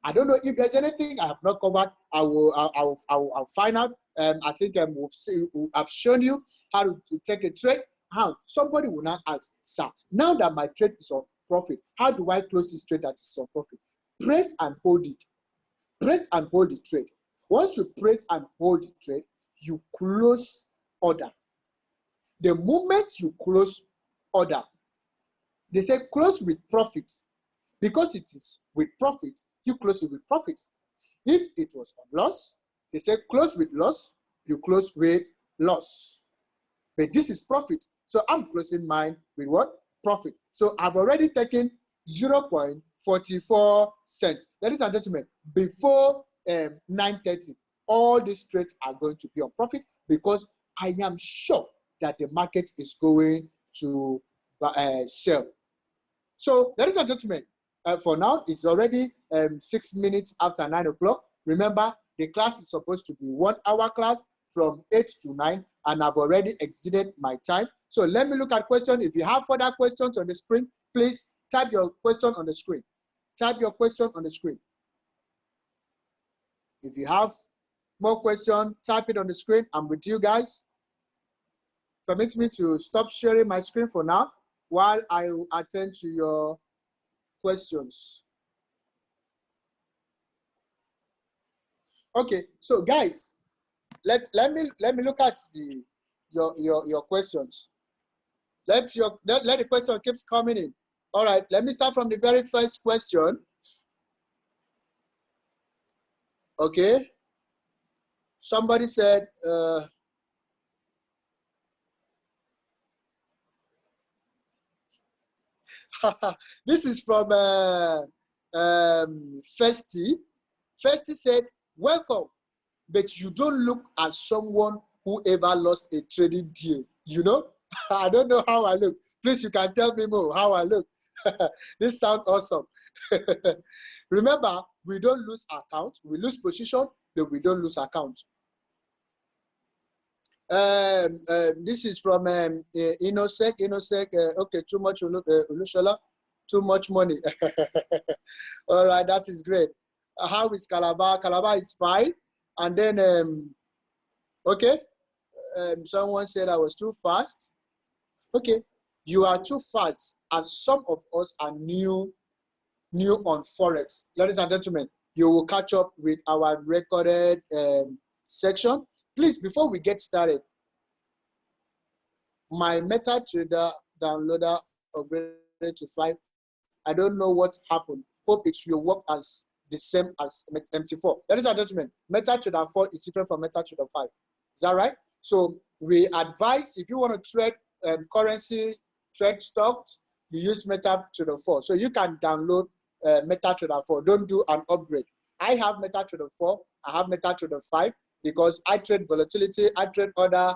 I don't know if there's anything I have not covered. I'll find out. I think I've shown you how to take a trade. How somebody will now ask, sir, now that my trade is on profit, how do I close this trade that is on profit? Press and hold it. Press and hold the trade. Once you press and hold the trade, you close order. The moment you close order, they say close with profits. Because it is with profit, you close it with profit. If it was on loss, they say close with loss, you close with loss. But this is profit. So I'm closing mine with what? Profit. So I've already taken 0.44 cents. Ladies and gentlemen, before 9:30, all these trades are going to be on profit because I am sure that the market is going to sell. So, ladies and gentlemen, for now, it's already 6 minutes after 9 o'clock. Remember, the class is supposed to be 1 hour class from 8 to 9, and I've already exceeded my time. So let me look at questions. If you have further questions on the screen, please type your question on the screen. Type your question on the screen. If you have more questions, type it on the screen. I'm with you guys. Permit me to stop sharing my screen for now while I attend to your questions. Okay, so guys, let me look at your questions. Let the question keeps coming in. All right, let me start from the very first question. Okay, somebody said this is from Festy. Festy said, welcome, but you don't look as someone who ever lost a trading deal, you know? I don't know how I look. Please, you can tell me more how I look. This sounds awesome. Remember, we don't lose account. We lose position, but we don't lose account. This is from Inosec. Okay, too much Ulushala, too much money. All right, that is great. How is Calabar? Calabar is fine. And then, okay, someone said I was too fast. Okay, you are too fast, as some of us are new on Forex. Ladies and gentlemen, you will catch up with our recorded section. Please, before we get started, my MetaTrader downloader upgraded to 5. I don't know what happened. Hope it will work as the same as MT4. Ladies and gentlemen, MetaTrader 4 is different from MetaTrader 5. Is that right? So we advise, if you want to trade currency, trade stocks, you use MetaTrader 4. So you can download MetaTrader 4. Don't do an upgrade. I have MetaTrader 4. I have MetaTrader 5 because I trade volatility. I trade other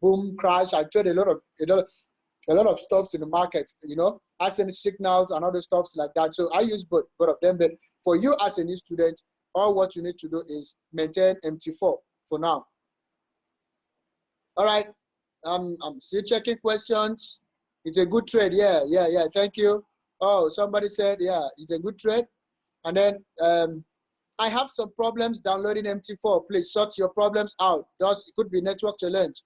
boom, crash. I trade a lot of stuffs in the market, you know, ascending signals and other stuffs like that. So I use both of them. But for you as a new student, all what you need to do is maintain MT4 for now. All right. I'm still checking questions. It's a good trade. Yeah. Thank you. Oh, somebody said, yeah, it's a good trade. And then I have some problems downloading MT4. Please sort your problems out. It could be network challenge.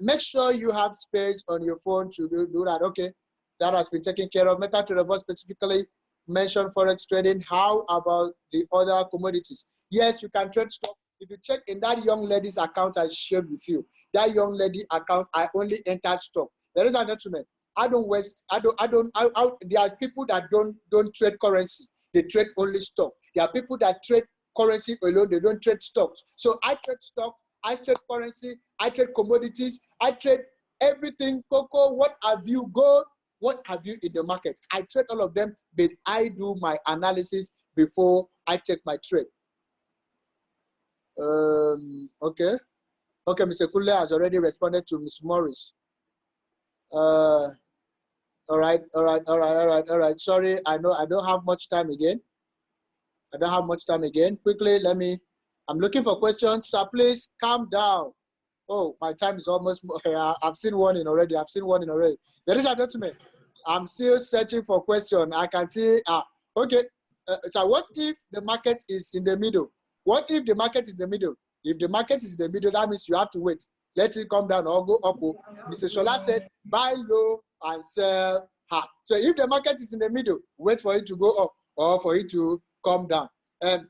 Make sure you have space on your phone to do that. Okay, that has been taken care of. MetaTrader 4 specifically mentioned Forex trading. How about the other commodities? Yes, you can trade stock. If you check in that young lady's account I shared with you, that young lady account, I only entered stock. Ladies and gentlemen, there are people that don't trade currency. They trade only stock. There are people that trade currency alone. They don't trade stocks. So I trade stock. I trade currency. I trade commodities. I trade everything. Cocoa, what have you? Gold, what have you in the market? I trade all of them, but I do my analysis before I take my trade. Okay, Mr. Kule has already responded to Ms. Morris. All right. Sorry, I know I don't have much time again. Quickly, I'm looking for questions. So please calm down. Oh, my time is almost, I've seen one in already. Ladies and gentlemen, I'm still searching for questions. I can see, okay. So what if the market is in the middle? What if the market is in the middle? If the market is in the middle, that means you have to wait. Let it come down or go up. Mr. Shola said, buy low and sell high. So if the market is in the middle, wait for it to go up or for it to come down.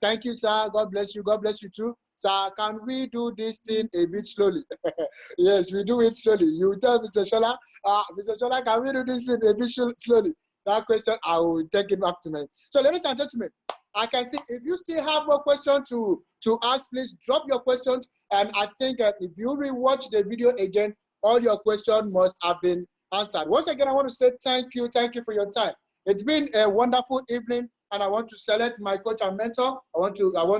Thank you, sir. God bless you. God bless you too. Sir, can we do this thing a bit slowly? Yes, we do it slowly. You tell Mr. Shola, Mr. Shola, can we do this thing a bit slowly? That question, I will take it back to me. So, ladies and gentlemen, I can see if you still have more questions to ask, please drop your questions. And I think if you rewatch the video again, all your questions must have been answered. Once again, I want to say thank you for your time. It's been a wonderful evening, and I want to select my coach and mentor. I want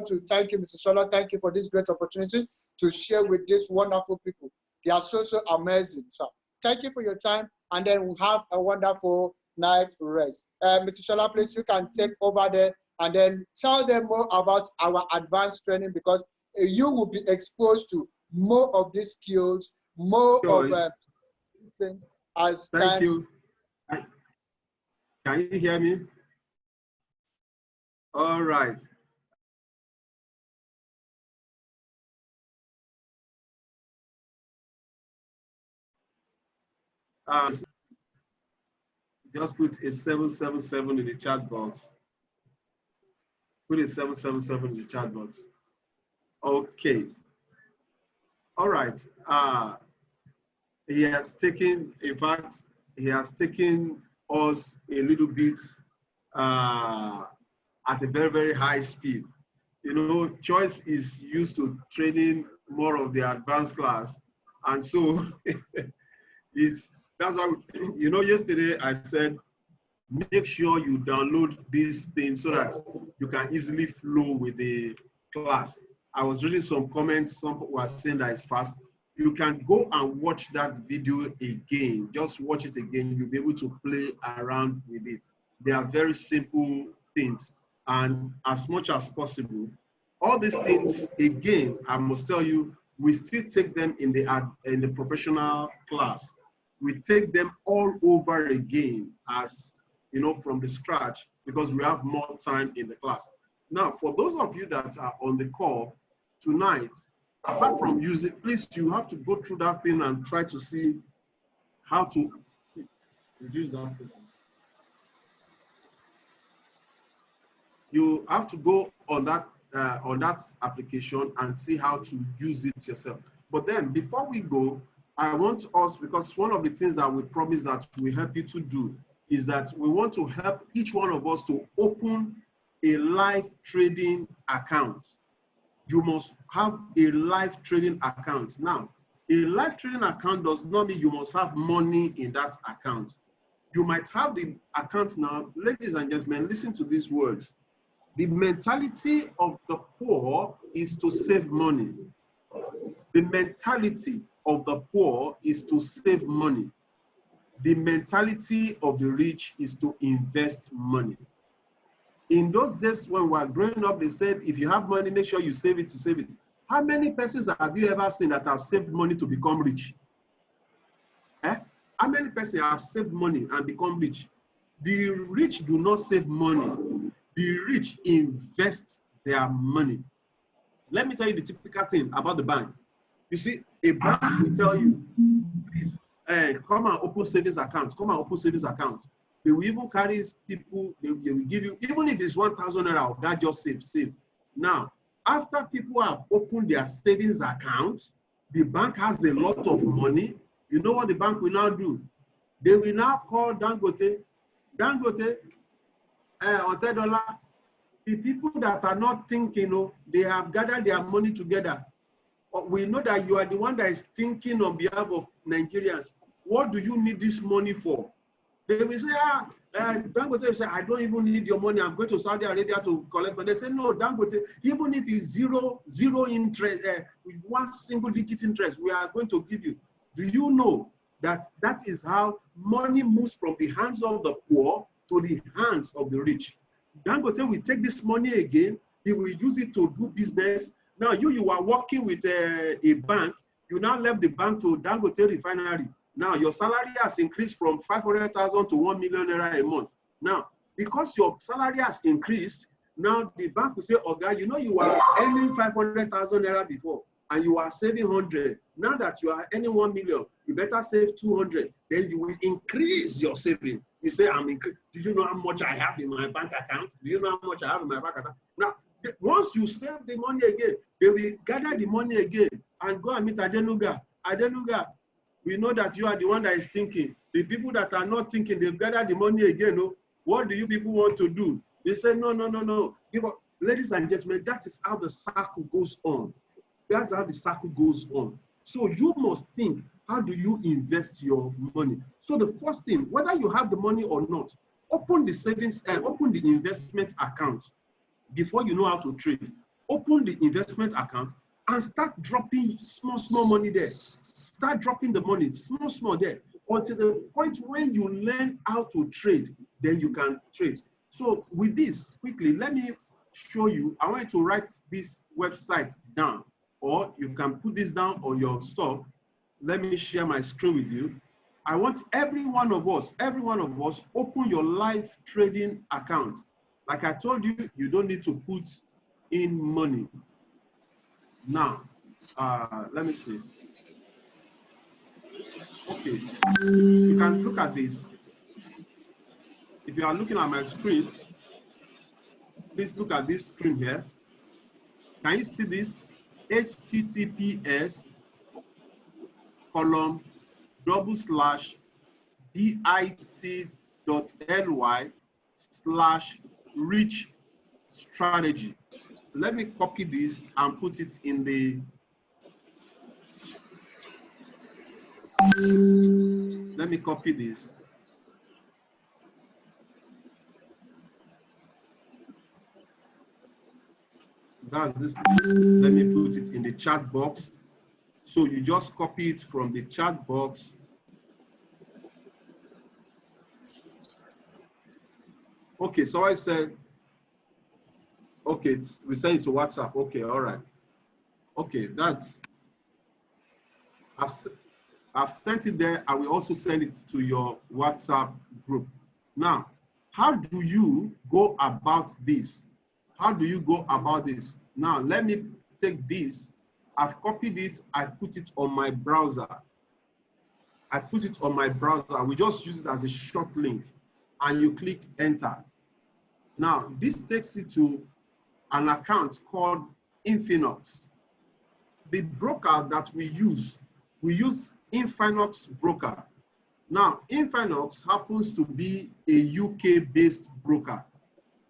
to thank you, Mr. Shola. Thank you for this great opportunity to share with these wonderful people. They are so amazing. So thank you for your time, and then we'll have a wonderful night rest. Mr. Shola, please, you can take over there and then tell them more about our advanced training, because you will be exposed to more of these skills, more of things as time. Thank you. Can you hear me? All right. Just put a 777 in the chat box. Put a 777 in the chat box. Okay. All right. He has taken, in fact, he has taken us a little bit at a very, very high speed. You know, Choice is used to training more of the advanced class. And so that's why, you know, yesterday I said, make sure you download these things so that you can easily flow with the class. I was reading some comments, some people were saying that it's fast. You can go and watch that video again. Just watch it again. You'll be able to play around with it. They are very simple things. And as much as possible, all these things, again, I must tell you, we still take them in the professional class. We take them all over again as, you know, from the scratch, because we have more time in the class. Now, for those of you that are on the call, tonight, apart from using, please, you have to go through that thing and try to see how to reduce that thing. You have to go on that application and see how to use it yourself. But then before we go, I want us, because one of the things that we promise that we help you to do is that we want to help each one of us to open a live trading account. You must have a live trading account. Now, a live trading account does not mean you must have money in that account. You might have the account now. Ladies and gentlemen, listen to these words. The mentality of the poor is to save money. The mentality of the poor is to save money. The mentality of the rich is to invest money. In those days when we were growing up, they said, if you have money, make sure you save it to save it. How many persons have you ever seen that have saved money to become rich? How many persons have saved money and become rich? The rich do not save money. The rich invest their money. Let me tell you the typical thing about the bank. You see, a bank will tell you, please, come and open savings account. Come and open savings account. They will even carry people, they will give you, even if it's 1,000 naira, that just save. Now, after people have opened their savings account, the bank has a lot of money. You know what the bank will now do? They will now call Dangote, $100. The people that are not thinking, they have gathered their money together. We know that you are the one that is thinking on behalf of Nigerians. What do you need this money for? They will say, Dangote will say, I don't even need your money. I'm going to Saudi Arabia to collect. But they say, no, Dangote, even if it's zero interest, with one single digit interest, we are going to give you. Do you know that that is how money moves from the hands of the poor to the hands of the rich? Dangote will take this money again. He will use it to do business. Now, you are working with a bank. You now left the bank to Dangote refinery. Now, your salary has increased from 500,000 to 1 million naira a month. Now, because your salary has increased, now the bank will say, okay, you know you are earning 500,000 naira before, and you are saving 100. Now that you are earning 1 million, you better save 200. Then you will increase your saving. You say, do you know how much I have in my bank account? Do you know how much I have in my bank account? Now, once you save the money again, they will gather the money again and go and meet Adenuga. Adenuga, we know that you are the one that is thinking. The people that are not thinking, they've gathered the money again. Oh, what do you people want to do? They say, no. Ladies and gentlemen, that is how the cycle goes on. That's how the cycle goes on. So you must think, how do you invest your money? So the first thing, whether you have the money or not, open the savings, open the investment account before you know how to trade. Open the investment account and start dropping small money there. Start dropping the money small there until the point when you learn how to trade, then you can trade. So with this, quickly, let me show you. I want you to write this website down, or you can put this down on your stuff. Let me share my screen with you. I want every one of us, open your live trading account. Like I told you, you don't need to put in money. Now, let me see. Okay, you can look at this. If you are looking at my screen, please look at this screen here. Can you see this? https://bit.ly/rich strategy. Let me copy this and put it in the. Let me copy this. That's this. Let me put it in the chat box. So you just copy it from the chat box. Okay, so I said, okay, we send it to WhatsApp. Okay, all right. Okay, that's, I've sent it there. I will also send it to your WhatsApp group. Now, how do you go about this? How do you go about this? Now, let me take this, I've copied it, I put it on my browser. I put it on my browser. We just use it as a short link, and you click enter. Now, this takes you to an account called Infinox. The broker that we use Infinox broker. Now, Infinox happens to be a UK-based broker.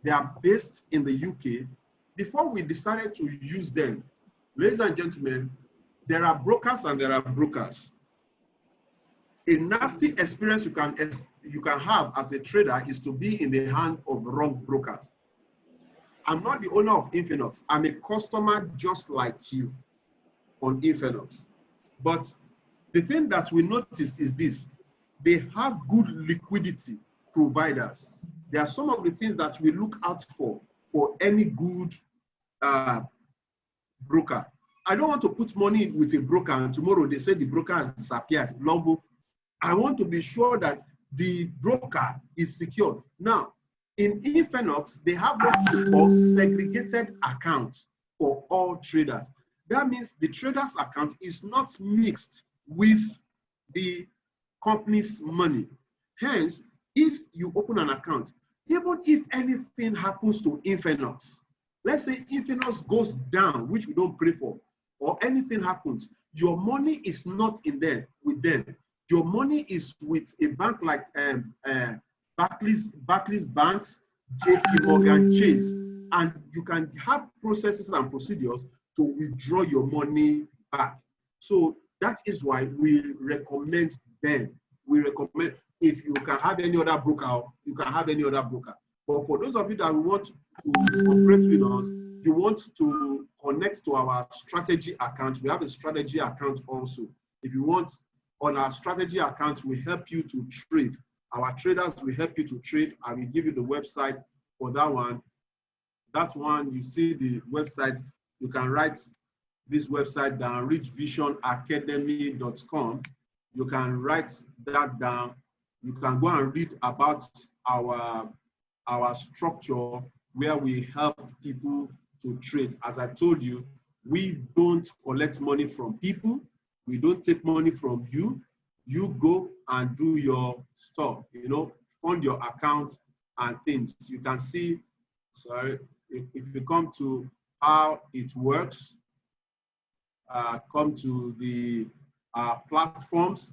They are based in the UK. Before we decided to use them, ladies and gentlemen, there are brokers and there are brokers. A nasty experience you can have as a trader is to be in the hand of wrong brokers. I'm not the owner of Infinox. I'm a customer just like you on Infinox. But the thing that we notice is this: they have good liquidity providers. There are some of the things that we look out for any good broker. I don't want to put money with a broker and tomorrow they say the broker has disappeared. Logo. I want to be sure that the broker is secure. Now, in Infinox, they have what we call segregated accounts for all traders. That means the trader's account is not mixed with the company's money. Hence, if you open an account, even if anything happens to Infinox, let's say Infinox goes down, which we don't pray for, or anything happens, your money is not in there with them. Your money is with a bank like Barclays Banks, JP Morgan Chase, and you can have processes and procedures to withdraw your money back. So that is why we recommend them. We recommend, if you can have any other broker, you can have any other broker. But for those of you that want to operate with us, you want to connect to our strategy account. We have a strategy account also. If you want, on our strategy account, we help you to trade. Our traders will help you to trade. I will give you the website for that one. That one, you see the website. You can write this website down, richvisionacademy.com. You can write that down. You can go and read about our structure where we help people to trade. As I told you, we don't collect money from people. We don't take money from you. You go and do your stuff, you know, fund your account and things. You can see, sorry, if you come to how it works, come to the platforms,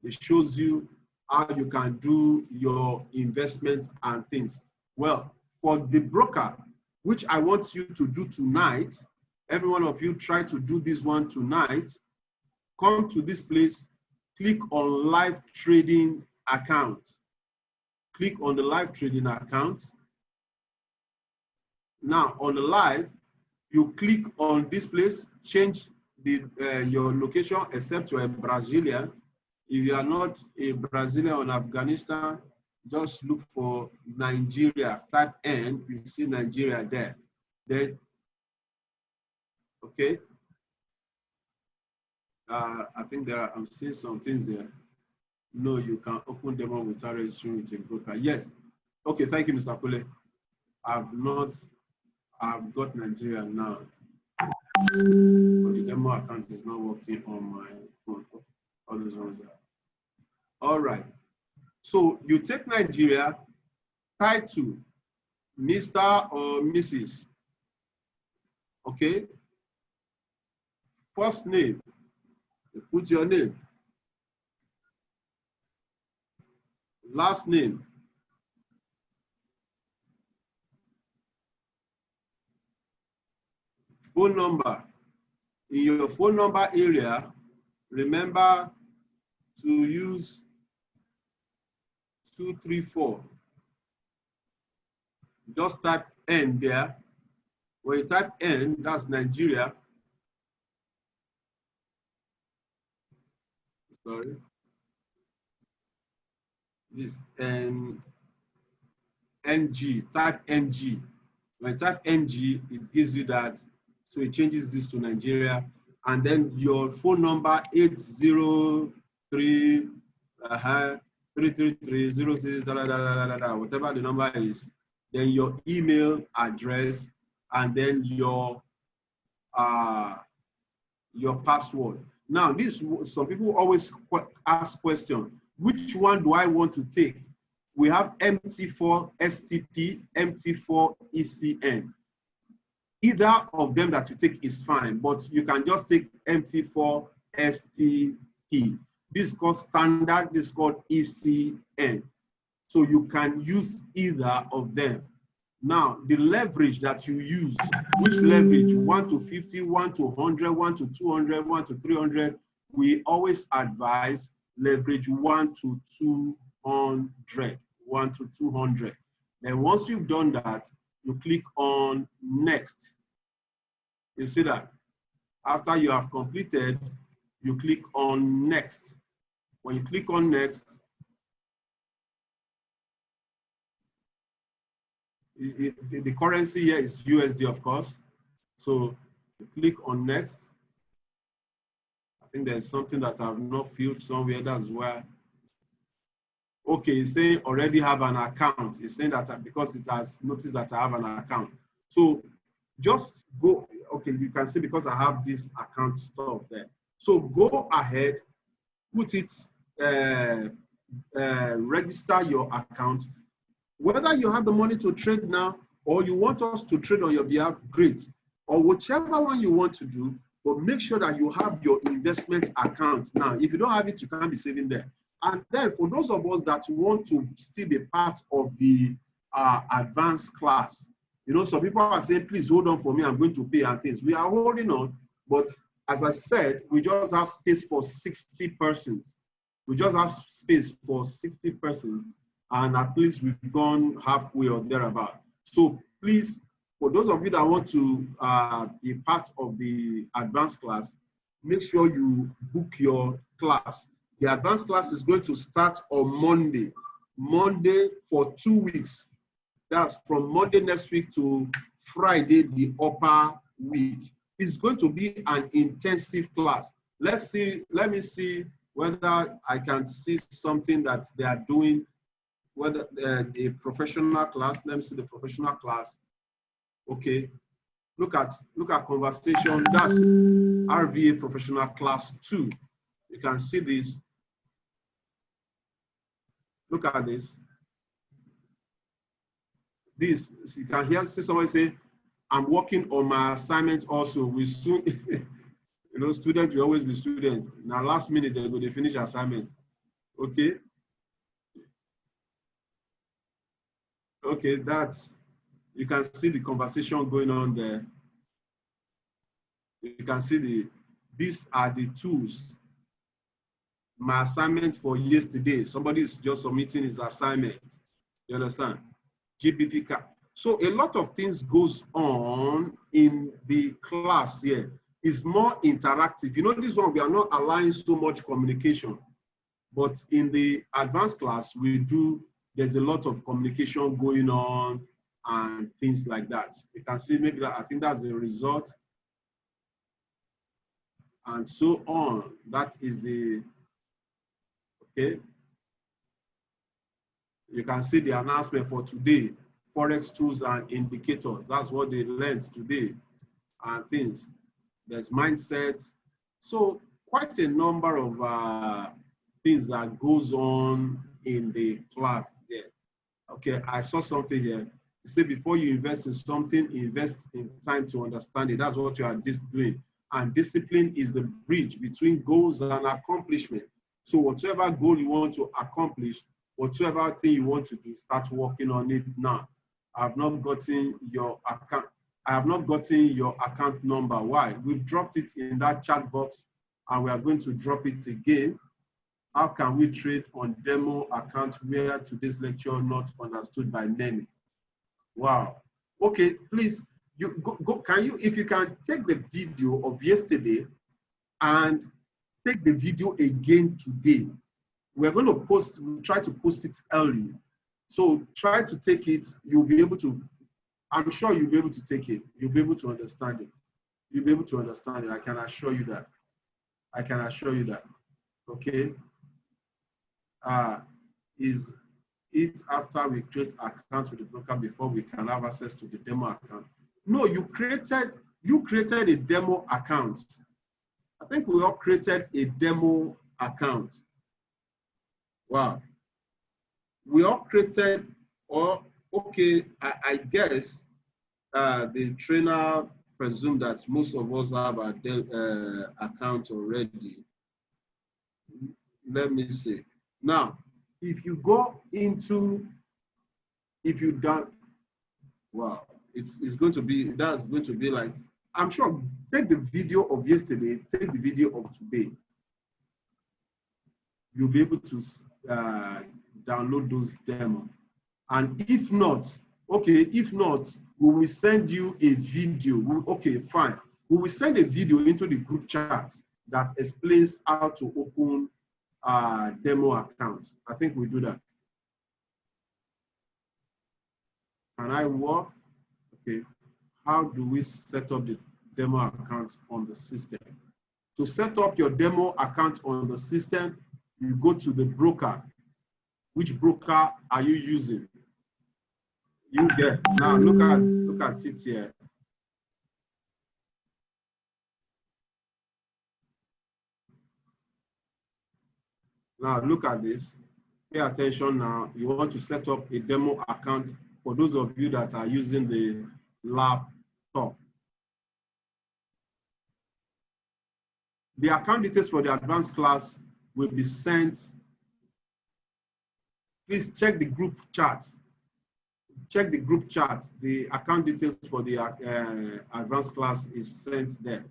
it shows you how you can do your investments and things. Well, for the broker, which I want you to do tonight, every one of you try to do this one tonight. Come to this place, click on live trading account. Click on the live trading account. Now on the live, you click on this place, change your location except you're a Brazilian. If you are not a Brazilian or Afghanistan, just look for Nigeria, type N, you see Nigeria there. Then, okay. I think I'm seeing some things there. No, you can open them up without registering with a broker. Yes. Okay, thank you, Mr. Kule. I've got Nigeria now. But the demo account is not working on my phone. All those ones are. All right. So you take Nigeria, title, Mr. or Mrs. Okay. First name. You put your name. Last name. Phone number. In your phone number area, remember to use 234. Just type N there. When you type N, that's Nigeria. Sorry. This NG, type NG. When you type NG, it gives you that. So it changes this to Nigeria. And then your phone number 803 333 whatever the number is. Then your email address, and then your your password. Now, this some people always ask question, which one do I want to take? We have MT4 STP, MT4 ECN. Either of them that you take is fine, but you can just take MT4 STP. This is called standard, this is called ECN. So you can use either of them. Now, the leverage that you use, which leverage? 1 to 50, 1 to 100, 1 to 200, 1 to 300. We always advise leverage 1 to 200, 1 to 200. Then once you've done that, you click on next. You see that? After you have completed, you click on next. When you click on next, the currency here is USD, of course. So you click on next. I think there's something that I've not filled somewhere. That's where. Okay, it's saying already have an account. It's saying that because it has noticed that I have an account. So just go. Okay, you can see because I have this account stuff there. So go ahead, put it, register your account. Whether you have the money to trade now or you want us to trade on your behalf, great. Or whichever one you want to do, but make sure that you have your investment account now. If you don't have it, you can't be saving there. And then for those of us that want to still be part of the advanced class, you know, some people are saying, please hold on for me, I'm going to pay and things. We are holding on, but as I said, we just have space for 60 persons. We just have space for 60 persons. And at least we've gone halfway or thereabout. So please, for those of you that want to be part of the advanced class, make sure you book your class. The advanced class is going to start on Monday. Monday for 2 weeks. That's from Monday next week to Friday, the upper week. It's going to be an intensive class. Let me see whether I can see something that they are doing. Whether the professional class, let me see the professional class. Okay, look at conversation. That's RVA professional class 2. You can see this. Look at this. This you can see somebody say, "I'm working on my assignment also." We soon, you know, students will always be students. Now, last minute they go to finish assignment. Okay. Okay, that's, you can see the conversation going on there. You can see these are the tools. My assignment for yesterday, somebody is just submitting his assignment. You understand? GPP card. So a lot of things goes on in the class here. It's more interactive. You know, this one, we are not allowing so much communication. But in the advanced class, there's a lot of communication going on and things like that. You can see maybe that, I think that's the result. And so on. That is the, okay. You can see the announcement for today, Forex tools and indicators. That's what they learned today and things. There's mindsets. So quite a number of things that goes on in the class there. Okay, I saw something here. You say before you invest in something, invest in time to understand it. That's what you are just doing. And discipline is the bridge between goals and accomplishment. So whatever goal you want to accomplish, whatever thing you want to do, start working on it now. I have not gotten your account. I have not gotten your account number. Why? We've dropped it in that chat box and we are going to drop it again. How can we trade on demo account where today's lecture not understood by many? Wow. Okay, please, you go, can you, if you can take the video of yesterday and take the video again today. We're going to post, we'll try to post it early. So try to take it, you'll be able to, I'm sure you'll be able to take it. You'll be able to understand it. You'll be able to understand it. I can assure you that. I can assure you that. Okay. Is it after we create accounts with the broker before we can have access to the demo account? No, you created You created a demo account. I think we all created a demo account. Wow. We all created, or okay, I guess the trainer presumed that most of us have a account already. Let me see. Now, if you go into, if you done, wow, it's going to be, that's going to be like, I'm sure, take the video of yesterday, take the video of today. You'll be able to download those demos. And if not, okay, if not, we will send you a video. Okay, fine. We will send a video into the group chat that explains how to open demo accounts. I think we do that. Can I work? Okay. How do we set up the demo account on the system? To set up your demo account on the system, you go to the broker. Which broker are you using? You get. Now look at it here. Now look at this. Pay attention now. You want to set up a demo account for those of you that are using the laptop. The account details for the advanced class will be sent. Please check the group chat. Check the group chat. The account details for the advanced class is sent there.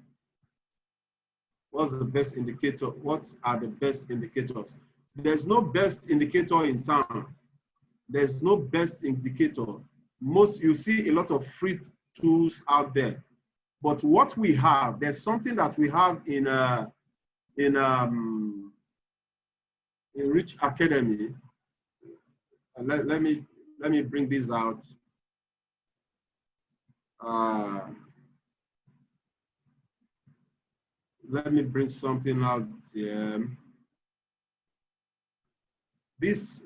What's the best indicator? What are the best indicators? There's no best indicator in town. There's no best indicator. You see a lot of free tools out there. But what we have, there's something that we have in Rich Academy. Let me bring this out. Let me bring something out here. This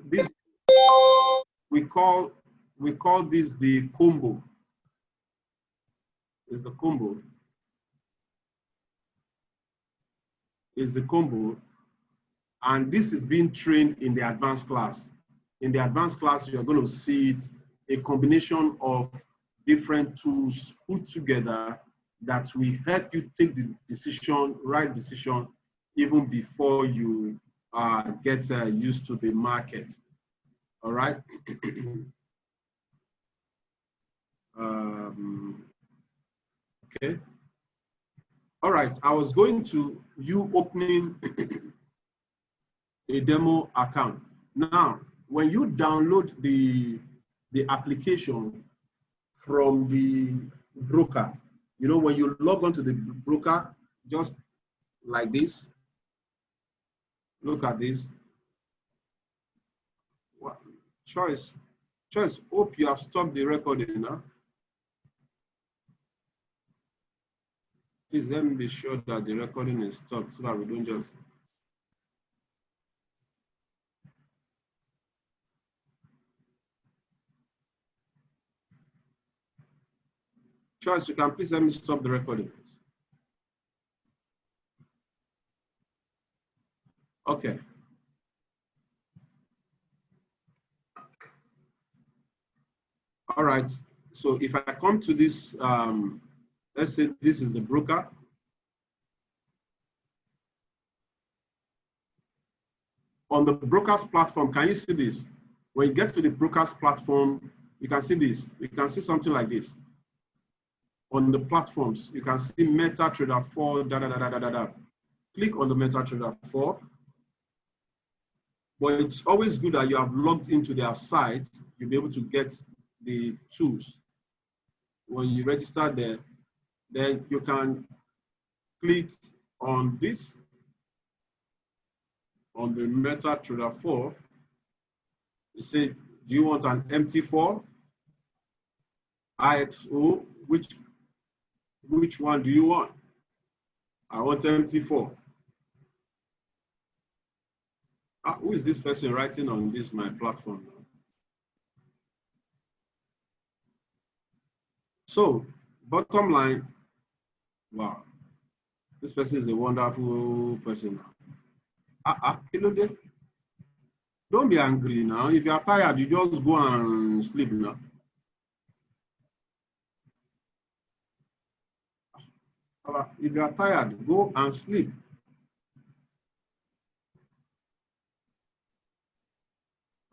we call this the combo. Is the combo. Is the combo, and this is being trained in the advanced class. In the advanced class, you're going to see it, a combination of different tools put together that will help you take the decision, right decision, even before you get used to the market. All right. Okay. All right. I was going to you opening a demo account. Now, when you download the application from the broker, you know, when you log on to the broker, just like this, look at this. What? Choice, hope you have stopped the recording now. Please let me be sure that the recording is stopped so that we don't just. Choice, you can please let me stop the recording. Okay. All right. So if I come to this, let's say this is the broker. On the broker's platform, can you see this? When you get to the broker's platform, you can see this. You can see something like this. On the platforms, you can see MetaTrader 4, Click on the MetaTrader 4. But it's always good that you have logged into their site. You'll be able to get the tools. When you register there, then you can click on this, on the MetaTrader 4. You say, do you want an MT4? IXO, which one do you want? I want MT4. Who is this person writing on this my platform now? So, bottom line, Wow. This person is a wonderful person. Kilode. Don't be angry now. If you are tired, you just go and sleep now. If you are tired, go and sleep.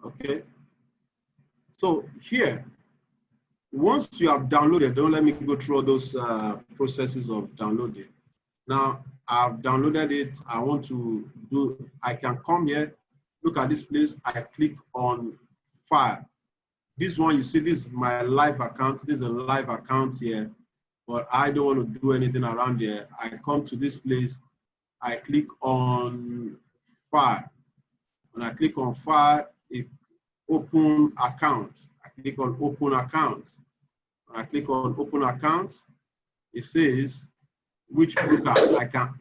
Okay. So here, once you have downloaded, don't let me go through all those processes of downloading. Now, I've downloaded it. I want to do, I can come here, look at this place. I click on file. This one, you see, this is my live account. This is a live account here, but I don't want to do anything around here. I come to this place. I click on file. When I click on file, it open account. I click on open account. When I click on open account, it says which broker I can.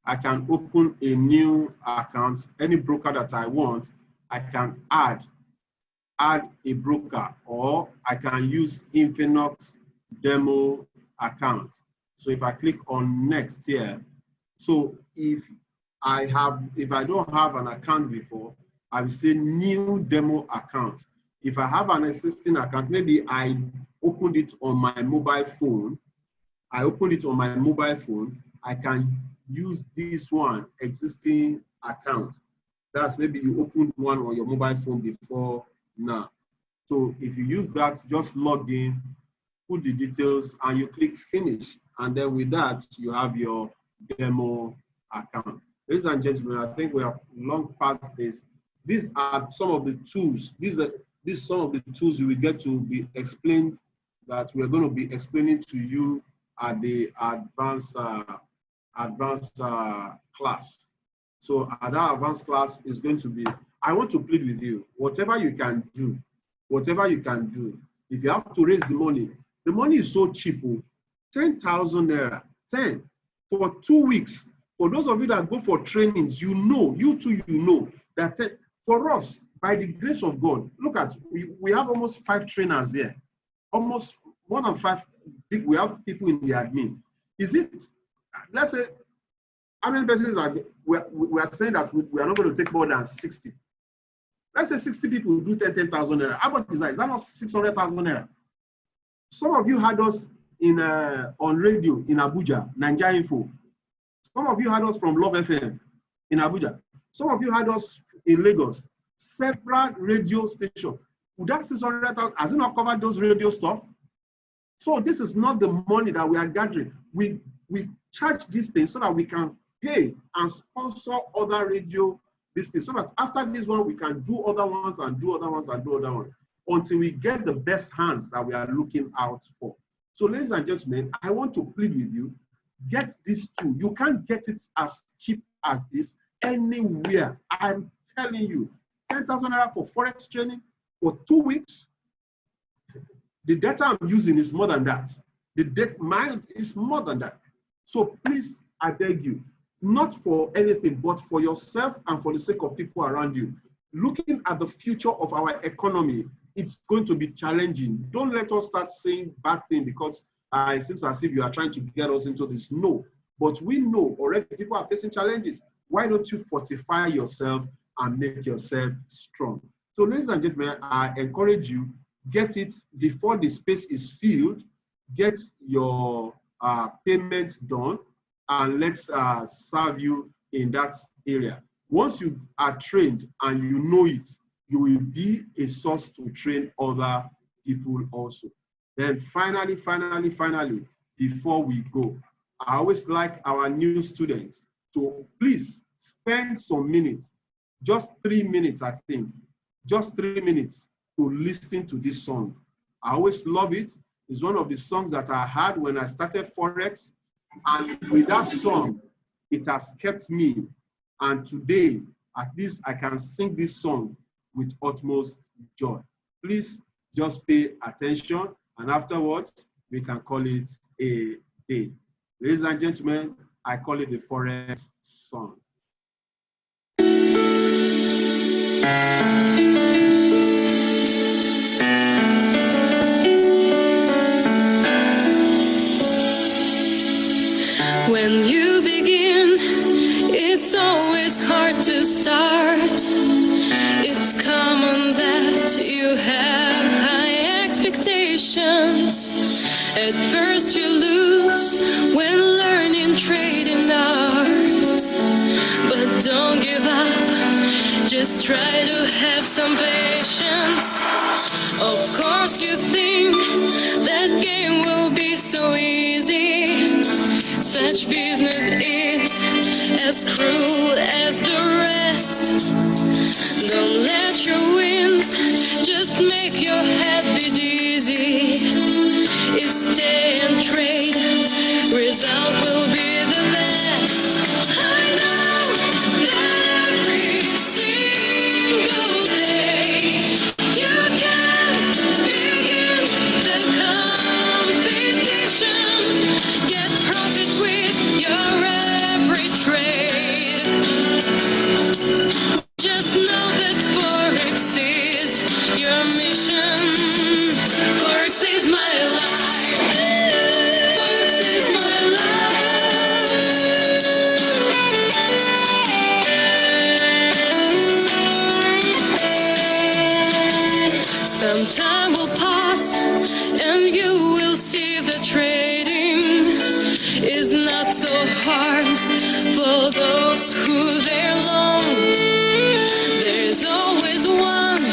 I can open a new account. Any broker that I want, I can add a broker, or I can use Infinux demo account. So if I click on next here, so if I don't have an account before, I will say new demo account. If I have an existing account, maybe I opened it on my mobile phone. I can use this one existing account. That's maybe you opened one on your mobile phone before now. So if you use that, just log in, put the details, and you click finish. And then with that, you have your demo account. Ladies and gentlemen, I think we have long past this. These are some of the tools. These are some of the tools you will get to be explained, that we're going to be explaining to you at the advanced class. So at our advanced class is going to be, I want to plead with you, whatever you can do, if you have to raise the money is so cheap, 10,000 naira, 10 for 2 weeks. For those of you that go for trainings, you know that for us, by the grace of God, look at, we have almost 5 trainers here, almost more than 5. We have people in the admin. Is it, let's say, how many persons are, we are saying that we are not going to take more than 60. Let's say 60 people do 10,000 naira. How much is that? Is that not 600,000 naira? Some of you had us in on radio in Abuja, Nigeria Info. Some of you had us from Love FM in Abuja. Some of you had us in Lagos. Several radio stations. Would that 600,000, has it not covered those radio stuff? So this is not the money that we are gathering. We charge these things so that we can pay and sponsor other radio things, so that after this one we can do other ones and do other ones and do other ones until we get the best hands that we are looking out for. So ladies and gentlemen, I want to plead with you, get this tool. You can't get it as cheap as this anywhere. I'm telling you, 10,000 naira for Forex training for 2 weeks. The data I'm using is more than that. The data mine is more than that. So please, I beg you, not for anything, but for yourself and for the sake of people around you. Looking at the future of our economy, it's going to be challenging. Don't let us start saying bad things because it seems as if you are trying to get us into this. No, but we know already people are facing challenges. Why don't you fortify yourself and make yourself strong? So ladies and gentlemen, I encourage you, get it before the space is filled, get your payments done, and let's serve you in that area. Once you are trained and you know it, you will be a source to train other people also. Then finally, before we go, I always like our new students to please spend some minutes, just 3 minutes, I think, just 3 minutes to listen to this song. I always love it. It's one of the songs that I had when I started Forex. And with that song, it has kept me. And today, at least I can sing this song with utmost joy. Please just pay attention. And afterwards, we can call it a day. Ladies and gentlemen, I call it the Forex song. patience. At first you lose when learning trading art, but don't give up, just try to have some patience. Of course you think that game will be so easy. Such business is as cruel as the rest. Don't let your wins just make your head be dizzy. If stay and trade, result will be the best. I know that every single day you can begin the competition. Get profit with your every trade. Just know that Forex is your mission. Forex is my life. Forex is my life. Some time will pass and you will see the trading is not so hard for those who they're long. There's always one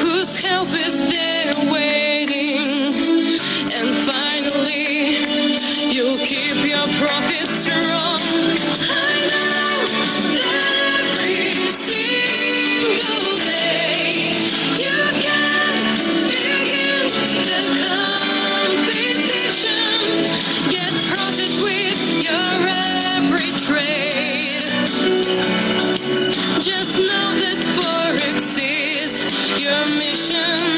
whose help is there waiting. And finally, you'll keep your profit strong. I know that every single day you can begin the competition. Get profit with your every trade. Just know that Forex is your mission.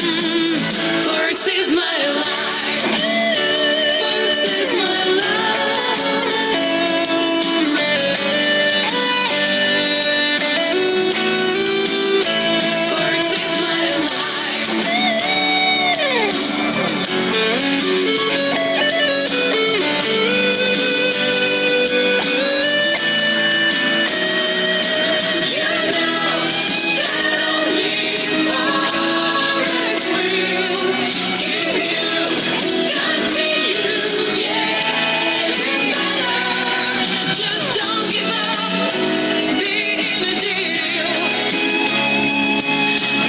Forex is my life. Forex is my life. Forex is my life. You know that only Forex will give you continue getting better. Just don't give up, be in a deal,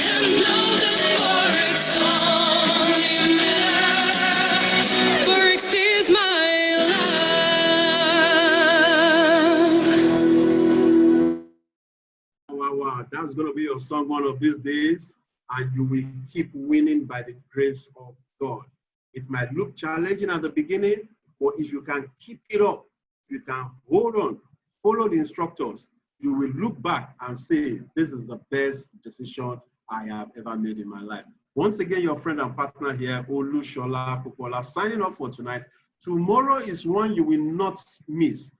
and know that Forex only matters. Forex is my life. Wow, wow, that's going to be your song one of these days, and you will keep winning by the grace of God. It might look challenging at the beginning, but if you can keep it up, you can hold on, follow the instructors, you will look back and say, this is the best decision I have ever made in my life. Once again, your friend and partner here, Olushola Popola, signing off for tonight. Tomorrow is one you will not miss.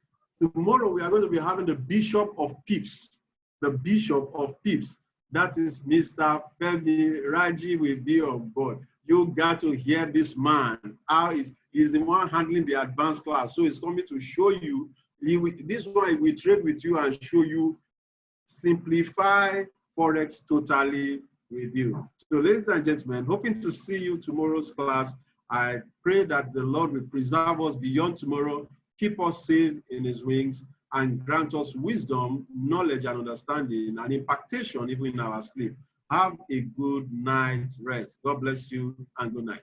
Tomorrow we are going to be having the Bishop of Pips. The Bishop of Pips. That is Mr. Femi Raji will be on board. You got to hear this man. How he's the one handling the advanced class. So he's coming to show you. This one will trade with you and show you simplify Forex totally with you. So ladies and gentlemen, hoping to see you tomorrow's class. I pray that the Lord will preserve us beyond tomorrow, keep us safe in his wings, and grant us wisdom, knowledge, and understanding, and impartation even in our sleep. Have a good night's rest. God bless you and good night.